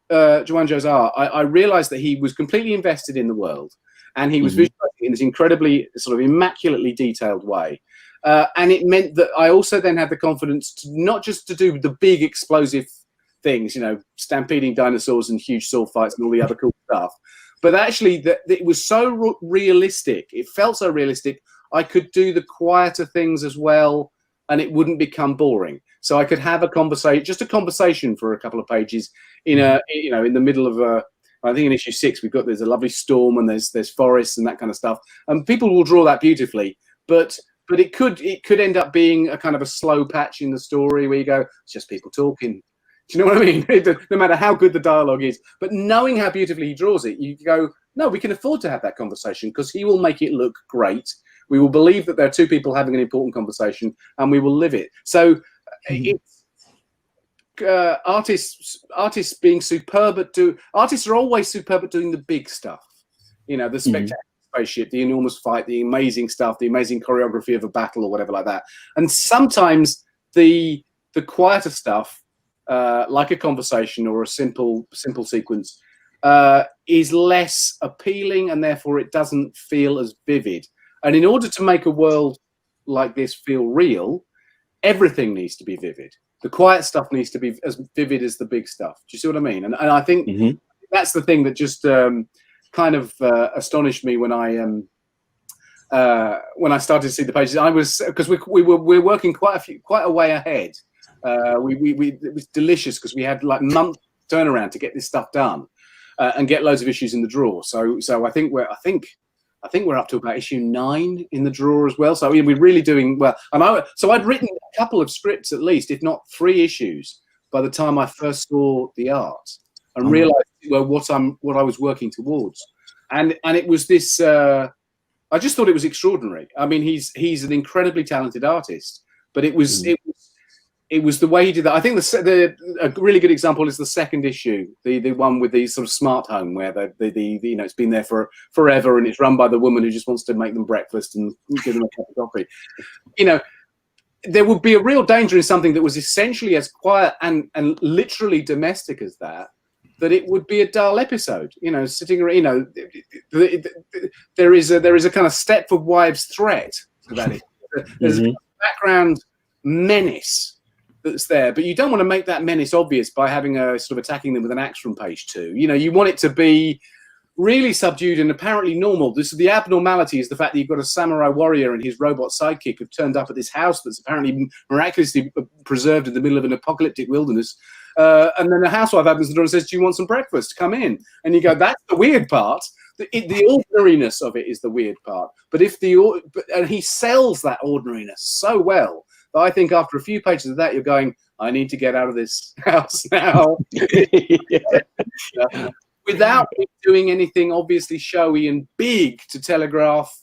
Speaker 2: Juan Zhou's art, I realized that he was completely invested in the world. And he was visualizing in this incredibly sort of immaculately detailed way. And it meant that I also then had the confidence to not just to do the big explosive things, you know, stampeding dinosaurs and huge sword fights and all the other cool stuff, but actually that it was so realistic. It felt so realistic. I could do the quieter things as well, and it wouldn't become boring. So I could have a conversation for a couple of pages in the middle of a. I think in issue 6 there's a lovely storm, and there's forests and that kind of stuff, and people will draw that beautifully. But it could end up being a kind of a slow patch in the story where you go, it's just people talking. Do you know what I mean? No matter how good the dialogue is, but knowing how beautifully he draws it, you go, no, we can afford to have that conversation because he will make it look great. We will believe that there are two people having an important conversation, and we will live it. So it's. Artists being superb at artists are always superb at doing the big stuff, you know, the spectacular spaceship, the enormous fight, the amazing stuff, the amazing choreography of a battle or whatever like that. And sometimes the quieter stuff, like a conversation or a simple sequence, is less appealing, and therefore it doesn't feel as vivid. And in order to make a world like this feel real, everything needs to be vivid. The quiet stuff needs to be as vivid as the big stuff. Do you see what I mean? And I think that's the thing that just kind of astonished me when I started to see the pages. I was, because we're working quite a way ahead. It was delicious because we had like month turnaround to get this stuff done and get loads of issues in the drawer. So I think we're up to about issue 9 in the drawer as well. So we're really doing well. And I'd written a couple of scripts at least, if not 3 issues, by the time I first saw the art and realized what I was working towards. And it was this. I just thought it was extraordinary. I mean, he's an incredibly talented artist, but it was the way he did that. I think a really good example is the second issue, the one with the sort of smart home where the it's been there for forever and it's run by the woman who just wants to make them breakfast and give them a cup of coffee. There would be a real danger in something that was essentially as quiet and literally domestic as that it would be a dull episode. Sitting around. There is a kind of Stepford Wives threat to that. There's a background menace that's there, but you don't want to make that menace obvious by having a sort of attacking them with an axe from page 2. You want it to be really subdued and apparently normal. The abnormality is the fact that you've got a samurai warrior and his robot sidekick have turned up at this house that's apparently miraculously preserved in the middle of an apocalyptic wilderness. And then the housewife opens the door and says, "Do you want some breakfast? Come in." And you go, that's the weird part. The ordinariness of it is the weird part. But and he sells that ordinariness so well that I think after a few pages of that, you're going, I need to get out of this house now. Without doing anything obviously showy and big to telegraph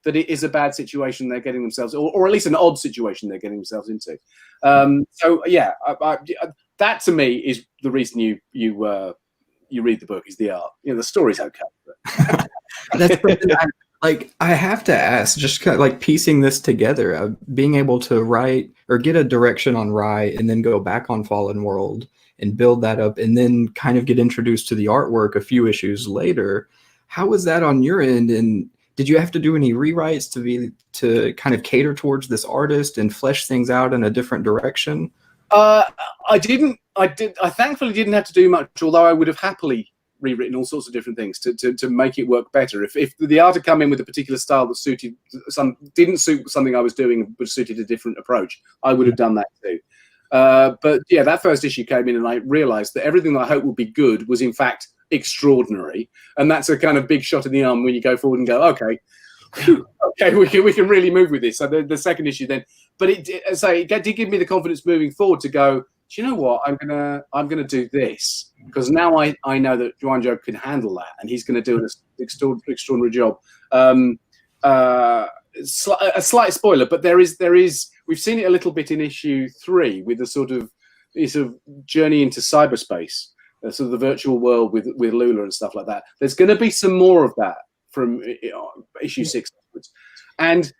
Speaker 2: that it is a bad situation they're getting themselves, or at least an odd situation they're getting themselves into. So yeah, that to me is the reason you read the book, is the art. The story's okay. But.
Speaker 3: That's I have to ask, just kind of like piecing this together, being able to write or get a direction on Rye and then go back on Fallen World and build that up and then kind of get introduced to the artwork a few issues later. How was that on your end? And did you have to do any rewrites to kind of cater towards this artist and flesh things out in a different direction?
Speaker 2: I didn't. I thankfully didn't have to do much, although I would have happily rewritten all sorts of different things to make it work better. If the art had come in with a particular style that didn't suit something I was doing, but suited a different approach, I would have done that too. But yeah, that first issue came in and I realized that everything that I hoped would be good was in fact extraordinary. And that's a kind of big shot in the arm when you go forward and go, okay, we can really move with this. So the second issue then, but it did give me the confidence moving forward to go, do you know what? I'm gonna do this because now I know that Juanjo can handle that and he's going to do an extraordinary job. A slight spoiler, but there is we've seen it a little bit in issue 3 with the sort of journey into cyberspace, sort of the virtual world with Lula and stuff like that. There's going to be some more of that from issue 6 onwards, and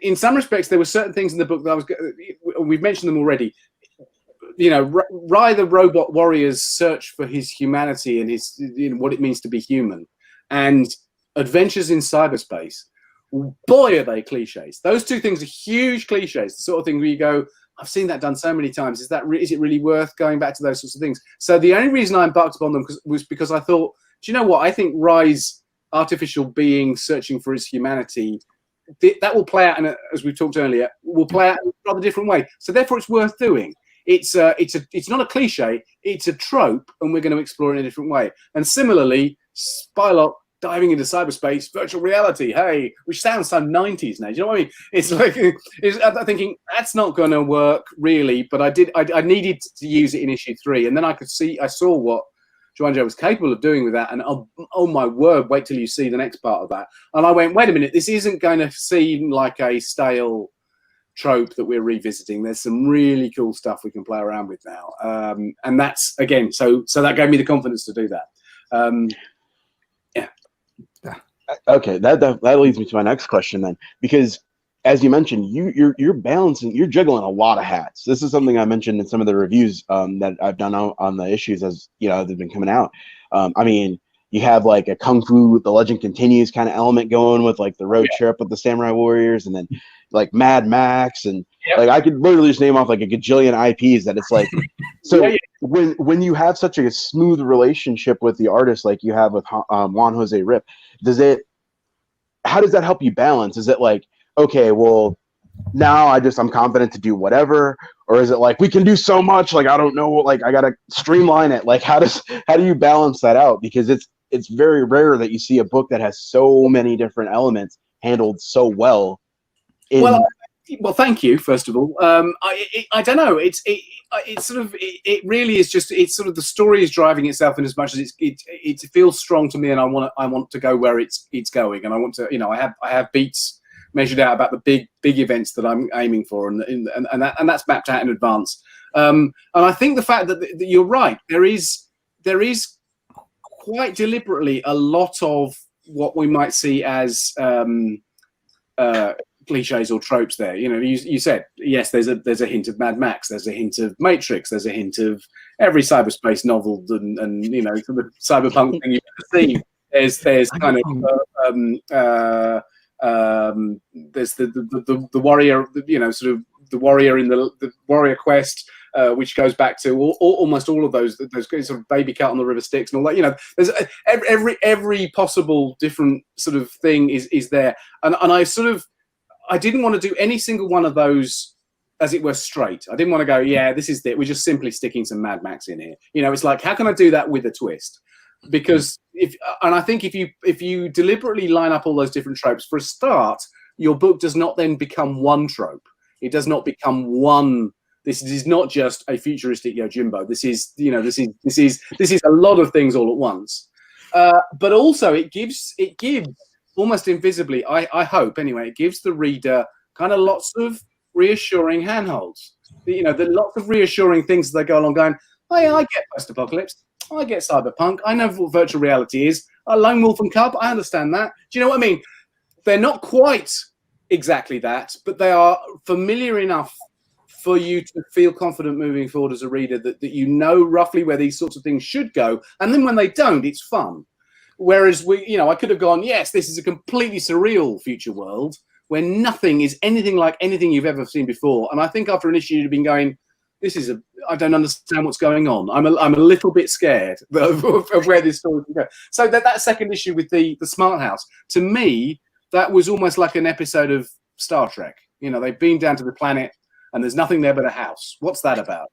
Speaker 2: in some respects there were certain things in the book that we've mentioned them already. Rye the robot warrior's search for his humanity and his what it means to be human, and adventures in cyberspace. Boy, are they cliches. Those two things are huge cliches. The sort of thing where you go, I've seen that done so many times. Is it really worth going back to those sorts of things? So the only reason I embarked upon them was because I thought, do you know what? I think Rye's artificial being searching for his humanity, that will play out, as we talked earlier, will play out in a rather different way. So therefore, it's worth doing. It's not a cliche. It's a trope, and we're going to explore it in a different way. And similarly, Spylock diving into cyberspace, virtual reality, hey, which sounds so 90s now. Do you know what I mean? It's like I'm thinking that's not going to work really, but I needed to use it in issue 3, and then I saw what Juanjo was capable of doing with that, and oh my word, wait till you see the next part of that. And I went, wait a minute, this isn't going to seem like a stale trope that we're revisiting. There's some really cool stuff we can play around with now, and that's again, so that gave me the confidence to do that.
Speaker 1: Okay, that leads me to my next question then, because as you mentioned, you're balancing, you're juggling a lot of hats. This is something I mentioned in some of the reviews that I've done on the issues as they've been coming out. I mean, you have like a Kung Fu The Legend Continues kind of element going with like the road trip with the Samurai Warriors, and then like Mad Max, and like I could literally just name off like a gajillion IPs that it's like. So when you have such a smooth relationship with the artist like you have with Juan Jose Rip, how does that help you balance? Is it like, okay, well, now I'm confident to do whatever, or is it like we can do so much, like I don't know, like I gotta streamline it? Like how do you balance that out? Because it's very rare that you see a book that has so many different elements handled so well.
Speaker 2: Well, thank you. First of all, I don't know. It's sort of it really is just it's sort of the story is driving itself in as much as it feels strong to me, and I want to go where it's going, and I want to I have beats measured out about the big events that I'm aiming for, and that's mapped out in advance. And I think the fact that you're right, there is quite deliberately a lot of what we might see as cliches or tropes there. You said yes, there's a hint of Mad Max, there's a hint of Matrix, there's a hint of every cyberspace novel and sort of cyberpunk thing you've ever seen. There's kind of there's the warrior, sort of the warrior in the warrior quest, which goes back to almost all of those sort of baby cat on the river Styx and all that. There's every possible different sort of thing is there, and I didn't want to do any single one of those, as it were, straight. I didn't want to go, yeah, this is it. We're just simply sticking some Mad Max in here. It's like, how can I do that with a twist? Because I think if you deliberately line up all those different tropes for a start, your book does not then become one trope. It does not become one. This is not just a futuristic Yojimbo. This is a lot of things all at once. But also it gives almost invisibly, I hope anyway, it gives the reader kind of lots of reassuring handholds. There are lots of reassuring things as they go along going, hey, I get post-apocalypse, I get cyberpunk, I know what virtual reality is, Lone Wolf and Cub, I understand that. Do you know what I mean? They're not quite exactly that, but they are familiar enough for you to feel confident moving forward as a reader that you know roughly where these sorts of things should go. And then when they don't, it's fun. Whereas I could have gone, yes, this is a completely surreal future world where nothing is anything like anything you've ever seen before. And I think after an issue, you've been going, I don't understand what's going on. I'm a little bit scared of where this story can go. So that second issue with the Smart House, to me, that was almost like an episode of Star Trek. They've been down to the planet and there's nothing there but a house. What's that about?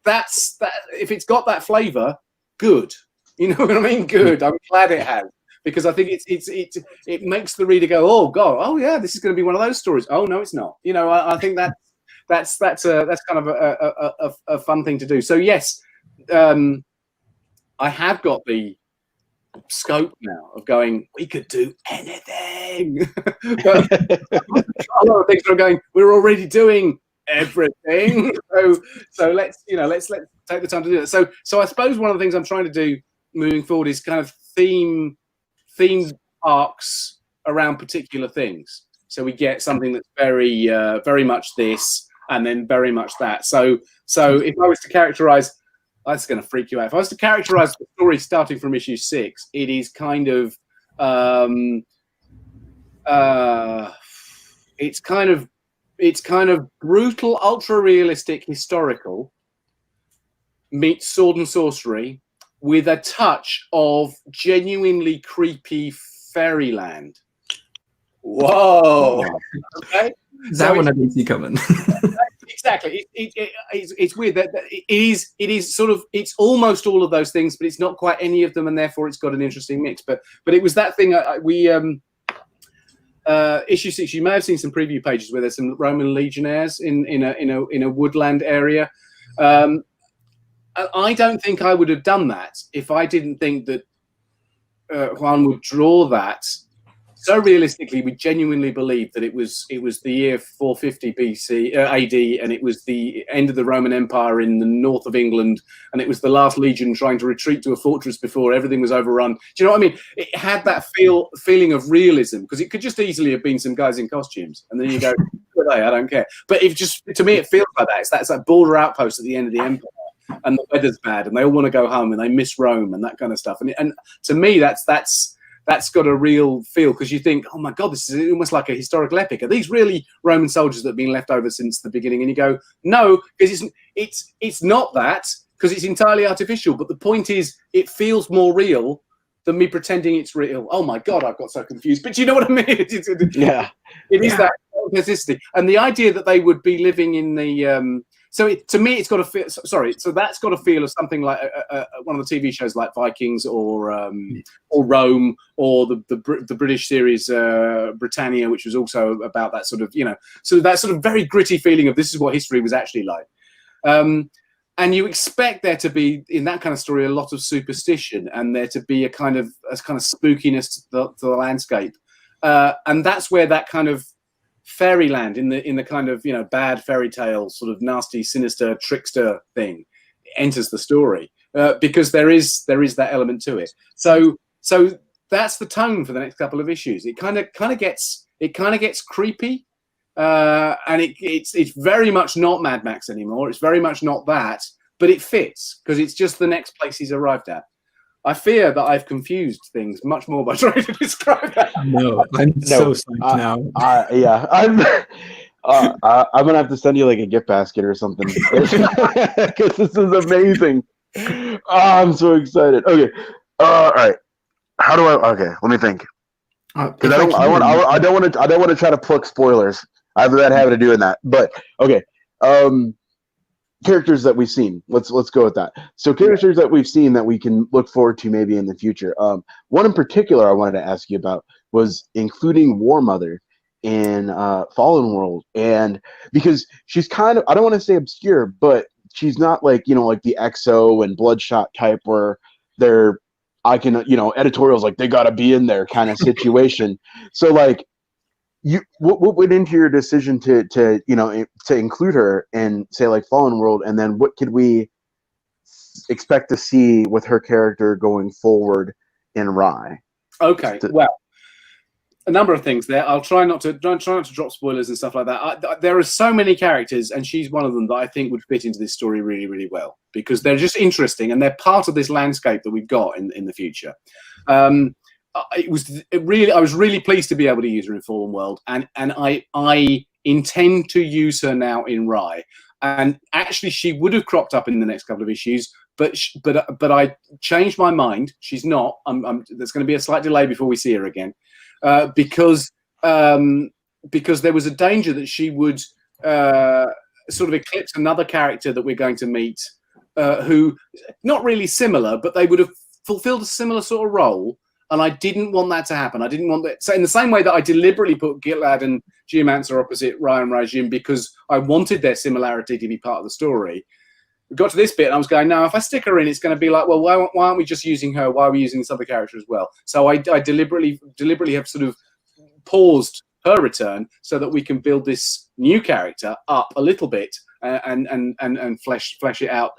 Speaker 2: That's if it's got that flavor, good. You know what I mean? Good. I'm glad it has, because I think it makes the reader go, oh god, oh yeah, this is going to be one of those stories. Oh no, it's not. I think that's kind of a fun thing to do. So yes, I have got the scope now of going, we could do anything. But a lot of things are going, we're already doing everything. So let's take the time to do that. So I suppose one of the things I'm trying to do moving forward is kind of theme arcs around particular things. So we get something that's very very much this and then very much that. So if I was to characterize, that's going to freak you out. If I was to characterize the story starting from issue 6, it is kind of it's kind of brutal, ultra realistic historical meets sword and sorcery with a touch of genuinely creepy fairyland. Whoa! Okay,
Speaker 3: that one I didn't see coming.
Speaker 2: Exactly. It's weird that it is sort of, it's almost all of those things, but it's not quite any of them, and therefore it's got an interesting mix. But it was that thing issue 6. You may have seen some preview pages where there's some Roman legionnaires in a woodland area. I don't think I would have done that if I didn't think that Juan would draw that so realistically, we genuinely believed that it was the year 450 BC AD, and it was the end of the Roman Empire in the north of England, and it was the last legion trying to retreat to a fortress before everything was overrun. Do you know what I mean? It had that feeling of realism, because it could just easily have been some guys in costumes, and then you go, "Who are they? I don't care." But it just, to me, it feels like that. It's that border outpost at the end of the empire, and the weather's bad, and they all want to go home, and they miss Rome, and that kind of stuff. And to me, that's got a real feel, because you think, oh my God, this is almost like a historical epic. Are these really Roman soldiers that have been left over since the beginning? And you go, no, because it's not that, because it's entirely artificial. But the point is, it feels more real than me pretending it's real. Oh my God, I've got so confused. But you know what I mean? It is that authenticity. And the idea that they would be living in the to me, it's got to feel. Sorry, so that's got to feel of something like one of the TV shows like Vikings or Rome, or the British series Britannia, which was also about that sort of, so that sort of very gritty feeling of this is what history was actually like. And you expect there to be, in that kind of story, a lot of superstition, and there to be a kind of spookiness to the landscape, and that's where that kind of fairyland in the kind of bad fairy tale sort of nasty, sinister, trickster thing enters the story, because there is that element to it. So that's the tone for the next couple of issues. It kind of gets creepy, and it's very much not Mad Max anymore. It's very much not that, but it fits because it's just the next place he's arrived at. I fear that I've confused things much more by trying to describe that.
Speaker 3: No, I'm so psyched now.
Speaker 1: I'm gonna have to send you like a gift basket or something, because this is amazing. I'm so excited. Okay, all right. How do I? Okay, let me think. Because I don't want to try to pluck spoilers. I have a bad habit of doing that. But okay, characters that we've seen. Let's go with that. So characters that we've seen that we can look forward to maybe in the future. One in particular I wanted to ask you about was including War Mother in Fallen World, and because she's kind of, I don't want to say obscure, but she's not like like the EXO and Bloodshot type where they're editorials like they gotta be in there kind of situation. So like, what went into your decision to include her in, say, like Fallen World, and then what could we expect to see with her character going forward in Rye?
Speaker 2: Okay, well, a number of things there. I'll try not to drop spoilers and stuff like that. There are so many characters, and she's one of them that I think would fit into this story really, really well, because they're just interesting and they're part of this landscape that we've got in the future. I was really pleased to be able to use her in Fallen World, and I intend to use her now in Rye. And actually, she would have cropped up in the next couple of issues, but I changed my mind. She's not. There's going to be a slight delay before we see her again, because there was a danger that she would sort of eclipse another character that we're going to meet, who not really similar, but they would have fulfilled a similar sort of role. And I didn't want that to happen. I didn't want that. So in the same way that I deliberately put Gitlad and Geomancer opposite Ryan Rajim because I wanted their similarity to be part of the story. We got to this bit and I was going, no, if I stick her in, it's going to be like, well, why aren't we just using her? Why are we using this other character as well? So I deliberately have sort of paused her return so that we can build this new character up a little bit and flesh it out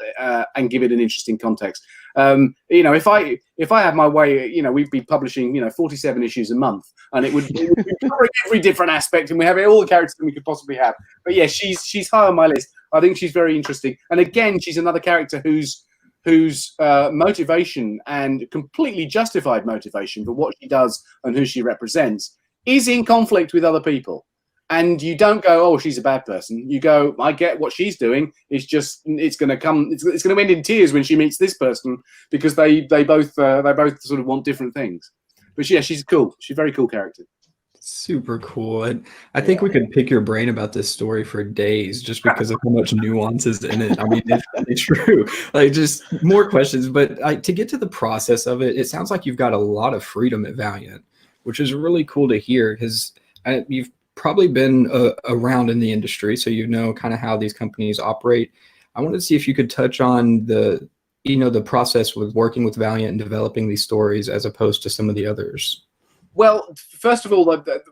Speaker 2: and give it an interesting context. If I had my way, we'd be publishing 47 issues a month, and it would be covering every different aspect, and we have all the characters that we could possibly have. But yeah, she's high on my list. I think she's very interesting, and again, she's another character whose motivation, and completely justified motivation for what she does and who she represents, is in conflict with other people. And you don't go, oh, she's a bad person. You go, I get what she's doing. It's just, it's going to end in tears when she meets this person, because they both sort of want different things. But yeah, she's cool. She's a very cool character.
Speaker 3: Super cool. And I think we could pick your brain about this story for days, just because of how much nuance is in it. I mean, it's true. Like, just more questions. But to get to the process of it, it sounds like you've got a lot of freedom at Valiant, which is really cool to hear, because you've probably been around in the industry, so you know kind of how these companies operate. I wanted to see if you could touch on the process with working with Valiant and developing these stories as opposed to some of the others.
Speaker 2: Well, first of all,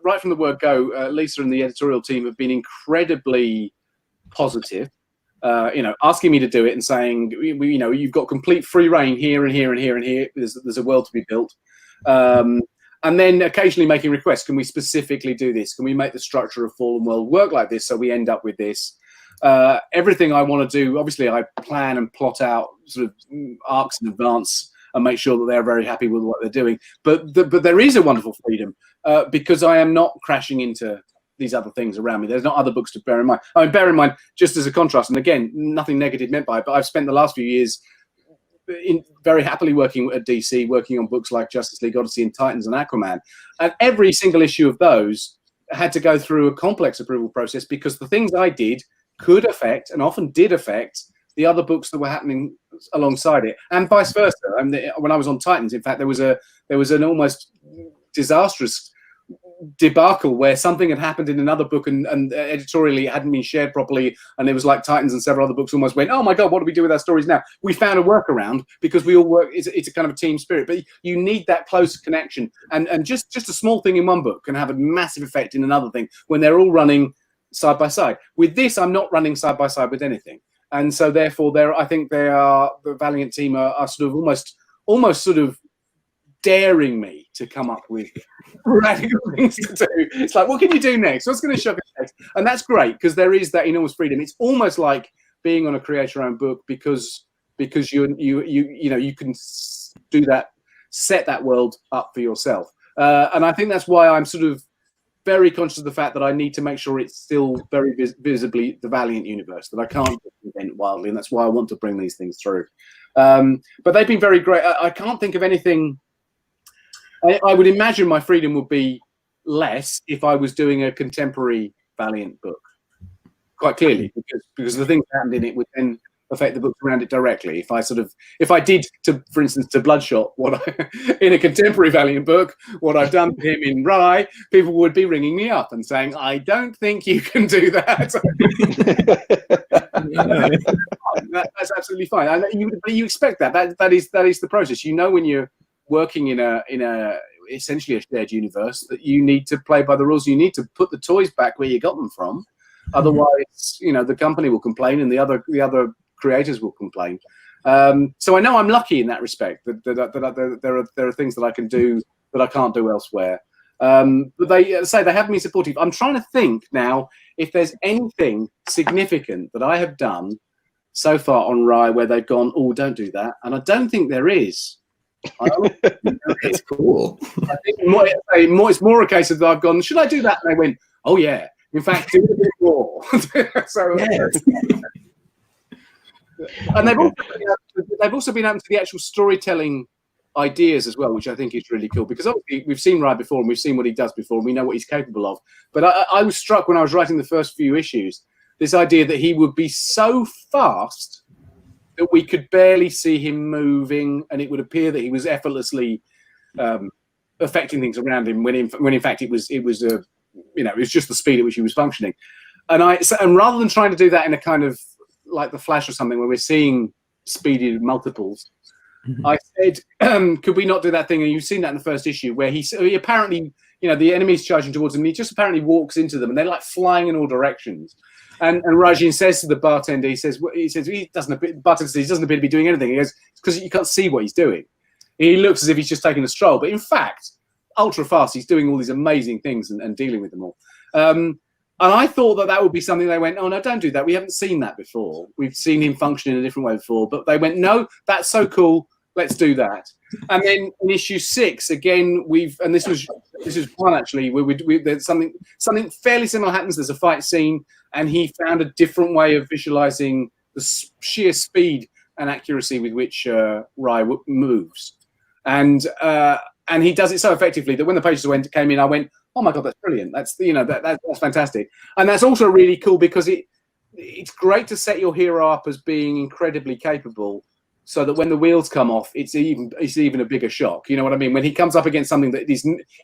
Speaker 2: right from the word go, Lisa and the editorial team have been incredibly positive. Asking me to do it and saying, you've got complete free reign here and here and here and here. There's a world to be built. And then occasionally making requests. Can we specifically do this? Can we make the structure of Fallen World work like this so we end up with this? Everything I want to do, obviously, I plan and plot out sort of arcs in advance and make sure that they're very happy with what they're doing. But there is a wonderful freedom because I am not crashing into these other things around me. There's not other books to bear in mind. I mean, bear in mind, just as a contrast, and again, nothing negative meant by it, but I've spent the last few years very happily working at DC, working on books like Justice League Odyssey and Titans and Aquaman. And every single issue of those had to go through a complex approval process because the things I did could affect, and often did affect, the other books that were happening alongside it, and vice versa. When I was on Titans, in fact, there was an almost disastrous debacle where something had happened in another book and editorially it hadn't been shared properly, and it was like Titans and several other books almost went, oh my god, what do we do with our stories now? We found a workaround because we all work. It's a kind of a team spirit, but you need that close connection, and just a small thing in one book can have a massive effect in another thing when they're all running side by side. With this, I'm not running side by side with anything, and so therefore I think the Valiant team are sort of almost sort of daring me to come up with radical things to do. It's like, what can you do next? What's going to shock you next? And that's great because there is that enormous freedom. It's almost like being on a creator-owned book because you can do that, set that world up for yourself. And I think that's why I'm sort of very conscious of the fact that I need to make sure it's still very visibly the Valiant universe, that I can't invent wildly, and that's why I want to bring these things through. But they've been very great. I can't think of anything. I would imagine my freedom would be less if I was doing a contemporary Valiant book, quite clearly, because the things that happened in it would then affect the books around it directly. If I did, for instance, to Bloodshot, in a contemporary Valiant book, what I've done to him in Rye, people would be ringing me up and saying, I don't think you can do that. That's absolutely fine. But you expect that. That is the process. When you're working in a essentially a shared universe, that you need to play by the rules. You need to put the toys back where you got them from. Otherwise, the company will complain and the other creators will complain. So I know I'm lucky in that respect. That there are things that I can do that I can't do elsewhere. But they have been supportive. I'm trying to think now if there's anything significant that I have done so far on Rye where they've gone, oh, don't do that. And I don't think there is.
Speaker 3: It's cool.
Speaker 2: I think it's more a case of that I've gone, should I do that? And they went, oh yeah. In fact, do a bit more. So, and they've also been open to the actual storytelling ideas as well, which I think is really cool, because obviously we've seen Rye before and we've seen what he does before and we know what he's capable of. But I was struck when I was writing the first few issues, this idea that he would be so fast that we could barely see him moving, and it would appear that he was effortlessly affecting things around him. When in fact it was just the speed at which he was functioning. And rather than trying to do that in a kind of like the Flash or something where we're seeing speedy multiples, I said, could we not do that thing? And you've seen that in the first issue where he apparently, the enemy's charging towards him, and he just apparently walks into them, and they're like flying in all directions. And Rajin says to the bartender, he says he doesn't appear to be doing anything. He goes, it's because you can't see what he's doing. He looks as if he's just taking a stroll, but in fact, ultra fast, he's doing all these amazing things and dealing with them all. And I thought that would be something. They went, oh no, don't do that. We haven't seen that before. We've seen him function in a different way before. But they went, no, that's so cool. Let's do that. And then in issue 6, again, this was one actually. There's something fairly similar happens. There's a fight scene, and he found a different way of visualizing the sheer speed and accuracy with which Rye moves, and he does it so effectively that when the pages came in, I went, oh my god, that's brilliant. That's that's fantastic, and that's also really cool because it's great to set your hero up as being incredibly capable, so that when the wheels come off, it's even a bigger shock. You know what I mean? When he comes up against something that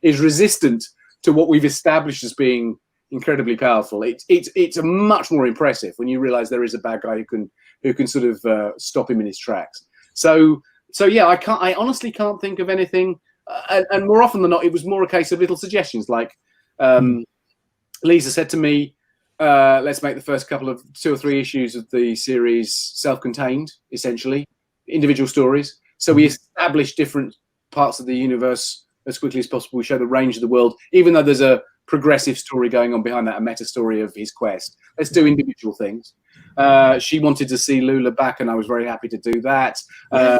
Speaker 2: is resistant to what we've established as being incredibly powerful, it's a much more impressive when you realize there is a bad guy who can sort of stop him in his tracks. So yeah, I honestly can't think of anything. and more often than not, it was more a case of little suggestions like Lisa said to me, let's make the first couple of 2 or 3 issues of the series self-contained, essentially, individual stories. So we establish different parts of the universe as quickly as possible. We show the range of the world, even though there's a progressive story going on behind that, a meta story of his quest. Let's do individual things. She wanted to see Lula back, and I was very happy to do that. I've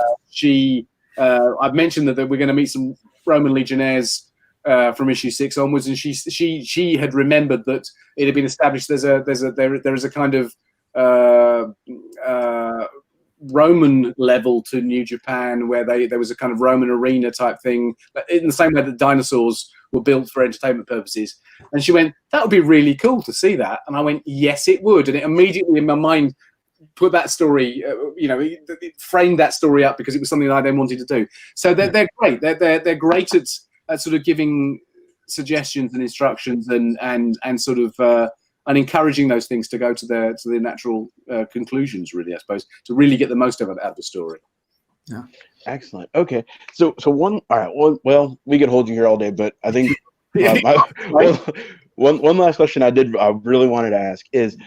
Speaker 2: mentioned that we're going to meet some Roman legionnaires from issue 6 onwards, and she had remembered that it had been established there is a kind of Roman level to New Japan, where there was a kind of Roman arena type thing, in the same way that dinosaurs were built for entertainment purposes. And she went, that would be really cool to see that. And I went, yes, it would. And it immediately in my mind put that story, it framed that story up, because it was something that I then wanted to do. So they're great. They're great at sort of giving suggestions and instructions and sort of and encouraging those things to go to their natural conclusions, really, I suppose, to really get the most of it out of the story.
Speaker 3: Yeah.
Speaker 1: Excellent. Okay. So one. All right. Well, we could hold you here all day, but I think one last question I really wanted to ask is,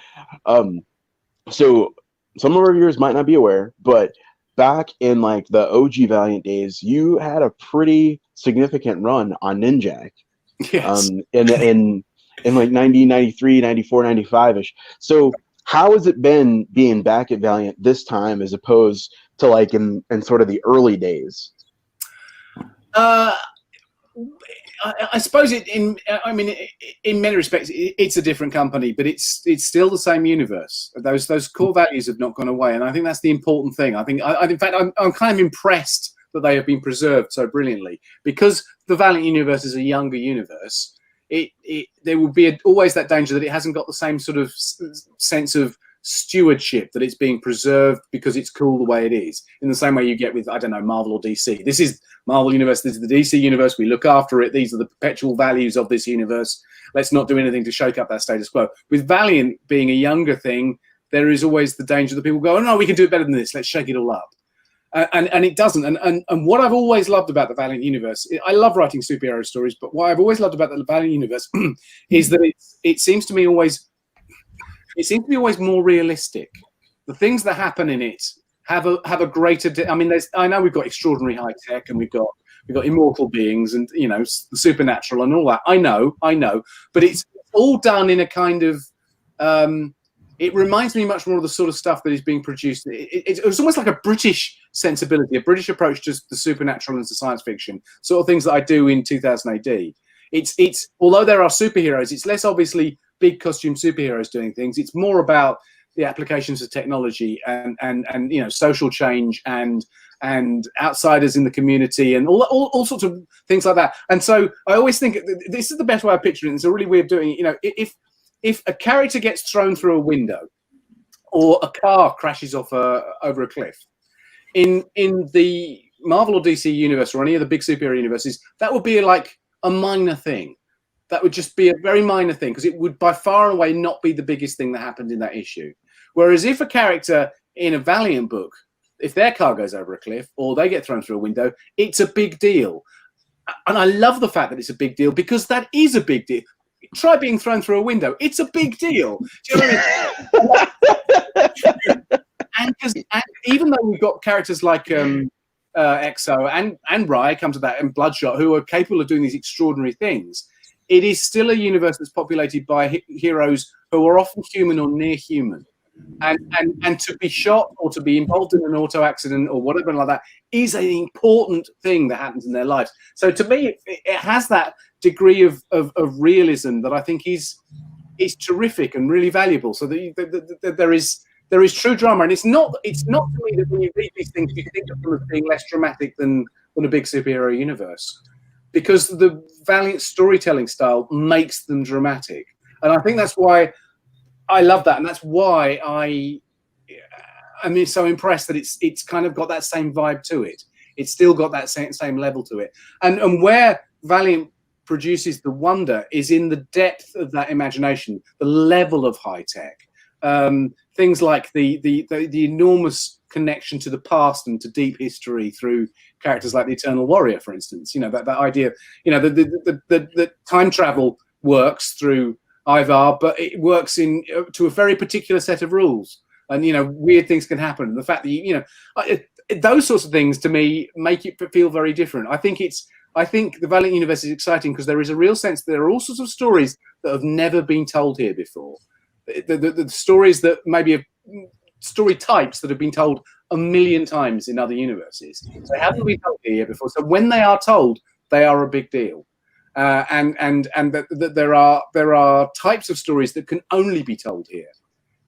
Speaker 1: so some of our viewers might not be aware, but back in like the OG Valiant days, you had a pretty significant run on Ninjak.
Speaker 2: Yes.
Speaker 1: In like 1993, 94, 95-ish. So how has it been being back at Valiant this time as opposed to like in sort of the early days?
Speaker 2: I suppose in many respects, it's a different company, but it's still the same universe. Those core values have not gone away, and I think that's the important thing. I think, in fact, I'm kind of impressed that they have been preserved so brilliantly, because the Valiant universe is a younger universe. There will be always that danger that it hasn't got the same sort of sense of stewardship, that it's being preserved because it's cool the way it is, in the same way you get with, I don't know, Marvel or DC. This is Marvel universe, this is the DC universe, we look after it, these are the perpetual values of this universe, let's not do anything to shake up that status quo. With Valiant being a younger thing, there is always the danger that people go, oh no, we can do it better than this, let's shake it all up. And it doesn't. And what I've always loved about the Valiant universe, I love writing superhero stories, but what I've always loved about the Valiant universe is that it seems to me always more realistic. The things that happen in it have a greater. I know we've got extraordinary high tech, and we've got immortal beings, and the supernatural and all that. I know, but it's all done in a kind of. It reminds me much more of the sort of stuff that is being produced. It was almost like a British sensibility, a British approach to the supernatural and to science fiction, sort of things that I do in 2000 AD. It's although there are superheroes, it's less obviously big costume superheroes doing things. It's more about the applications of technology and social change and outsiders in the community and all sorts of things like that. And so I always think this is the best way of picturing it. It's a really way of doing it. If a character gets thrown through a window, or a car crashes off over a cliff, in the Marvel or DC universe or any of the big superhero universes, that would be like a minor thing. That would just be a very minor thing, because it would by far and away not be the biggest thing that happened in that issue. Whereas if a character in a Valiant book, if their car goes over a cliff or they get thrown through a window, it's a big deal. And I love the fact that it's a big deal, because that is a big deal. Try being thrown through a window. It's a big deal. Do you know what I mean? and even though we've got characters like Exo and Rai, come to that, and Bloodshot, who are capable of doing these extraordinary things, it is still a universe that's populated by heroes who are often human or near human. And to be shot or to be involved in an auto accident or whatever like that is an important thing that happens in their lives. So to me, it has that degree of realism that I think is terrific and really valuable. So that there is true drama, and it's not to me that when you read these things you think of them as being less dramatic than a big superhero universe, because the Valiant storytelling style makes them dramatic, and I think that's why I love that, and that's why I'm so impressed that it's kind of got that same vibe to it. It's still got that same level to it, and where Valiant produces the wonder is in the depth of that imagination, the level of high tech, things like the enormous connection to the past and to deep history through characters like the Eternal Warrior, for instance. You know, that idea, you know, the time travel works through Ivar, but it works in to a very particular set of rules. And, you know, weird things can happen. The fact that, you know, those sorts of things to me make it feel very different. I think the Valiant universe is exciting because there is a real sense that there are all sorts of stories that have never been told here before. The stories that maybe have story types that have been told a million times in other universes. They haven't been told here before. So when they are told, they are a big deal. And that there are types of stories that can only be told here,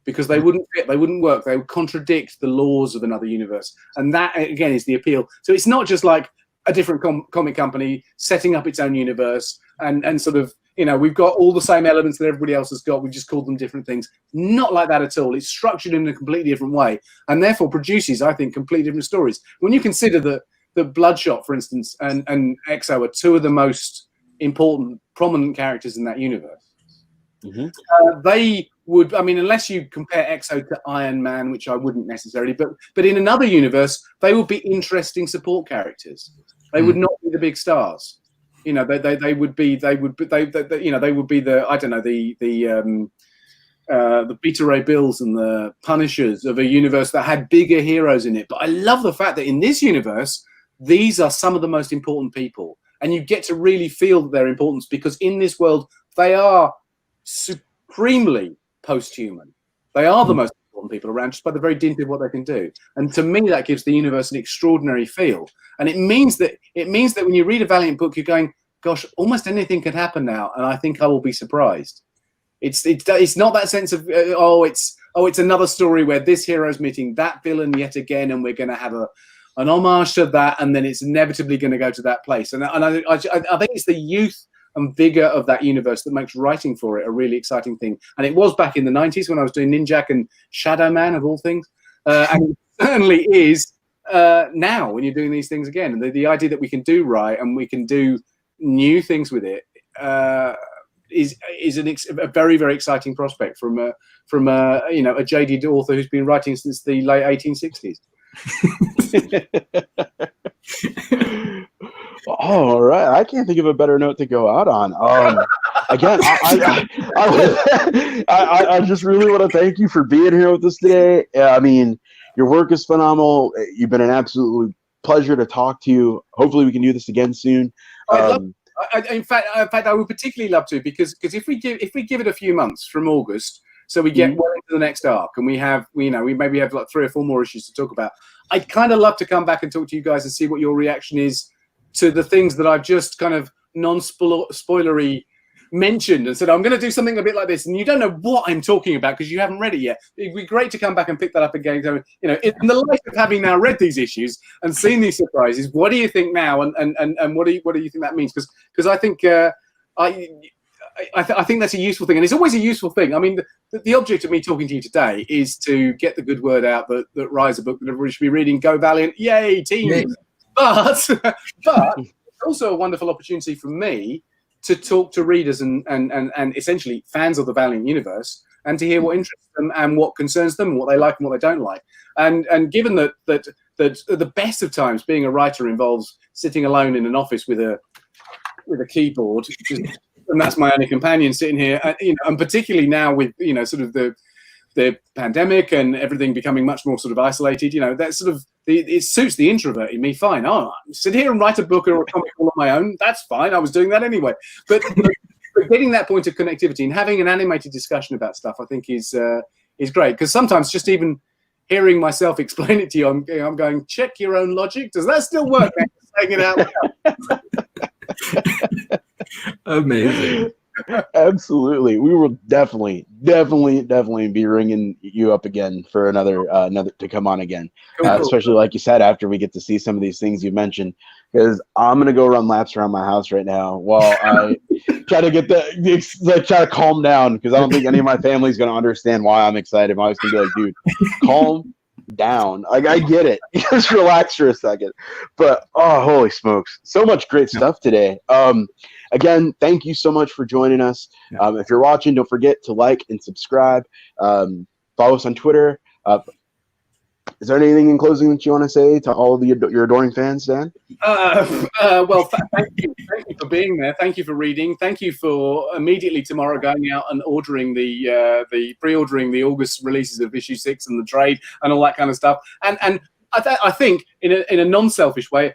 Speaker 2: because they wouldn't fit, they wouldn't work, they would contradict the laws of another universe. And that, again, is the appeal. So it's not just like a different comic company setting up its own universe and sort of, you know, we've got all the same elements that everybody else has got, we just called them different things. Not like that at all. It's structured in a completely different way and therefore produces, I think, completely different stories. When you consider that the Bloodshot, for instance, and EXO are two of the most important, prominent characters in that universe. They would, I mean, unless you compare EXO to Iron Man, which I wouldn't necessarily, but in another universe, they would be interesting support characters. They would not be the big stars. You know, they would be you know, they would be the, I don't know, the Beta Ray Bills and the Punishers of a universe that had bigger heroes in it. But I love the fact that in this universe, these are some of the most important people. And you get to really feel their importance because in this world, they are supremely post-human. They are the most important people around just by the very dint of what they can do. And to me, that gives the universe an extraordinary feel. And it means that when you read a Valiant book, you're going, gosh, almost anything could happen now. And I think I will be surprised. It's not that sense of, it's another story where this hero's meeting that villain yet again. And we're going to have an homage to that, and then it's inevitably going to go to that place. And I think it's the youth and vigor of that universe that makes writing for it a really exciting thing. And it was back in the 90s when I was doing Ninjak and Shadow Man, of all things. And it certainly is now when you're doing these things again. And the idea that we can do right and we can do new things with it is a very, very exciting prospect from a jaded author who's been writing since the late 1860s.
Speaker 1: All right, I can't think of a better note to go out on. Again, I just really want to thank you for being here with us today. I mean, your work is phenomenal. You've been an absolute pleasure to talk to you. Hopefully, we can do this again soon.
Speaker 2: In fact, I would particularly love to because if we give it a few months from August. So we get well into the next arc, and we maybe have like 3 or 4 more issues to talk about. I'd kind of love to come back and talk to you guys and see what your reaction is to the things that I've just kind of non-spoilery mentioned and said, I'm going to do something a bit like this, and you don't know what I'm talking about because you haven't read it yet. It'd be great to come back and pick that up again. So, you know, in the light of having now read these issues and seen these surprises, what do you think now, and what do you think that means? Because I think I think that's a useful thing, and it's always a useful thing. I mean, the object of me talking to you today is to get the good word out that Rise, a book that everybody should be reading. Go Valiant, yay, team! Yay. But it's also a wonderful opportunity for me to talk to readers and essentially fans of the Valiant universe, and to hear what interests them and what concerns them, and what they like and what they don't like. And given that the best of times being a writer involves sitting alone in an office with a keyboard. And that's my only companion sitting here, and particularly now with sort of the pandemic and everything becoming much more sort of isolated. That sort of it suits the introvert in me fine. Oh, sit here and write a book or a comic all on my own. That's fine. I was doing that anyway. But getting that point of connectivity and having an animated discussion about stuff, I think is great. Because sometimes just even hearing myself explain it to you, I'm going, check your own logic. Does that still work? Saying it out loud.
Speaker 3: Amazing.
Speaker 1: Absolutely. We will definitely be ringing you up again for another to come on again. Cool. Especially like you said, after we get to see some of these things you mentioned, because I'm going to go run laps around my house right now while I try to get try to calm down, because I don't think any of my family's going to understand why I'm excited. I'm always going to be like, dude, calm down. Like, I get it. Just relax for a second. But holy smokes, so much great stuff today. Again, thank you so much for joining us. If you're watching, don't forget to like and subscribe. Follow us on Twitter. Is there anything in closing that you want to say to all of your adoring fans, Dan?
Speaker 2: Well, thank you for being there. Thank you for reading. Thank you for immediately tomorrow going out and ordering pre-ordering the August releases of issue 6 and the trade and all that kind of stuff. And I think in a non-selfish way,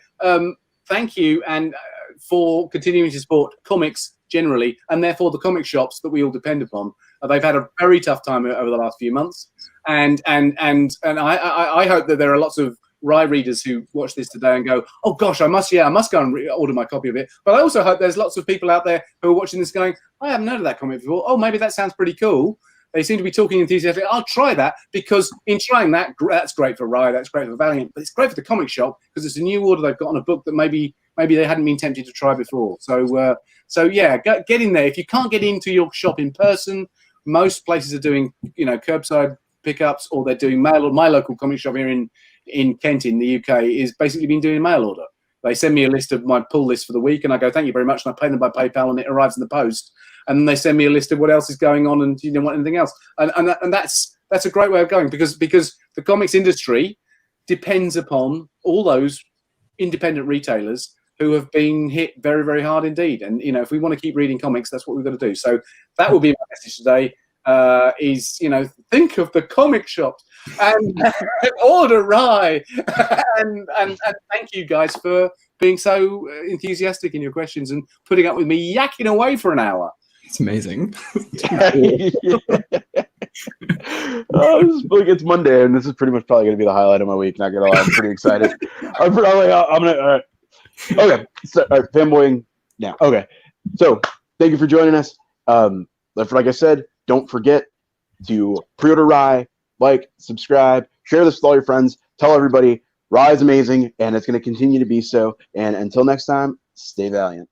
Speaker 2: thank you and for continuing to support comics generally, and therefore the comic shops that we all depend upon. They've had a very tough time over the last few months, and I hope that there are lots of Rye readers who watch this today and go, oh gosh, I must go and order my copy of it. But I also hope there's lots of people out there who are watching this going, I haven't heard of that comic before. Oh, maybe that sounds pretty cool. They seem to be talking enthusiastically. I'll try that, because in trying that, that's great for Rye, that's great for Valiant, but it's great for the comic shop because it's a new order they've got on a book that maybe they hadn't been tempted to try before. So yeah, get in there. If you can't get into your shop in person, most places are doing curbside pickups, or they're doing mail. My local comic shop here in Kent in the UK is basically been doing mail order. They send me a list of my pull list for the week, and I go, thank you very much, and I pay them by PayPal, and it arrives in the post. And then they send me a list of what else is going on, and you don't want anything else. And that's a great way of going, because the comics industry depends upon all those independent retailers who have been hit very, very hard indeed. And if we want to keep reading comics, that's what we've got to do. So that will be my message today. Is think of the comic shops and order Rye, and thank you guys for being so enthusiastic in your questions and putting up with me yakking away for an hour.
Speaker 3: It's amazing.
Speaker 1: It's Monday, and this is pretty much probably going to be the highlight of my week. Not gonna lie, I'm pretty excited. I'm gonna. Okay, so fanboying now. Okay, so thank you for joining us. Like I said, don't forget to pre-order Rye, like, subscribe, share this with all your friends, tell everybody Rye is amazing, and it's going to continue to be so. And until next time, stay valiant.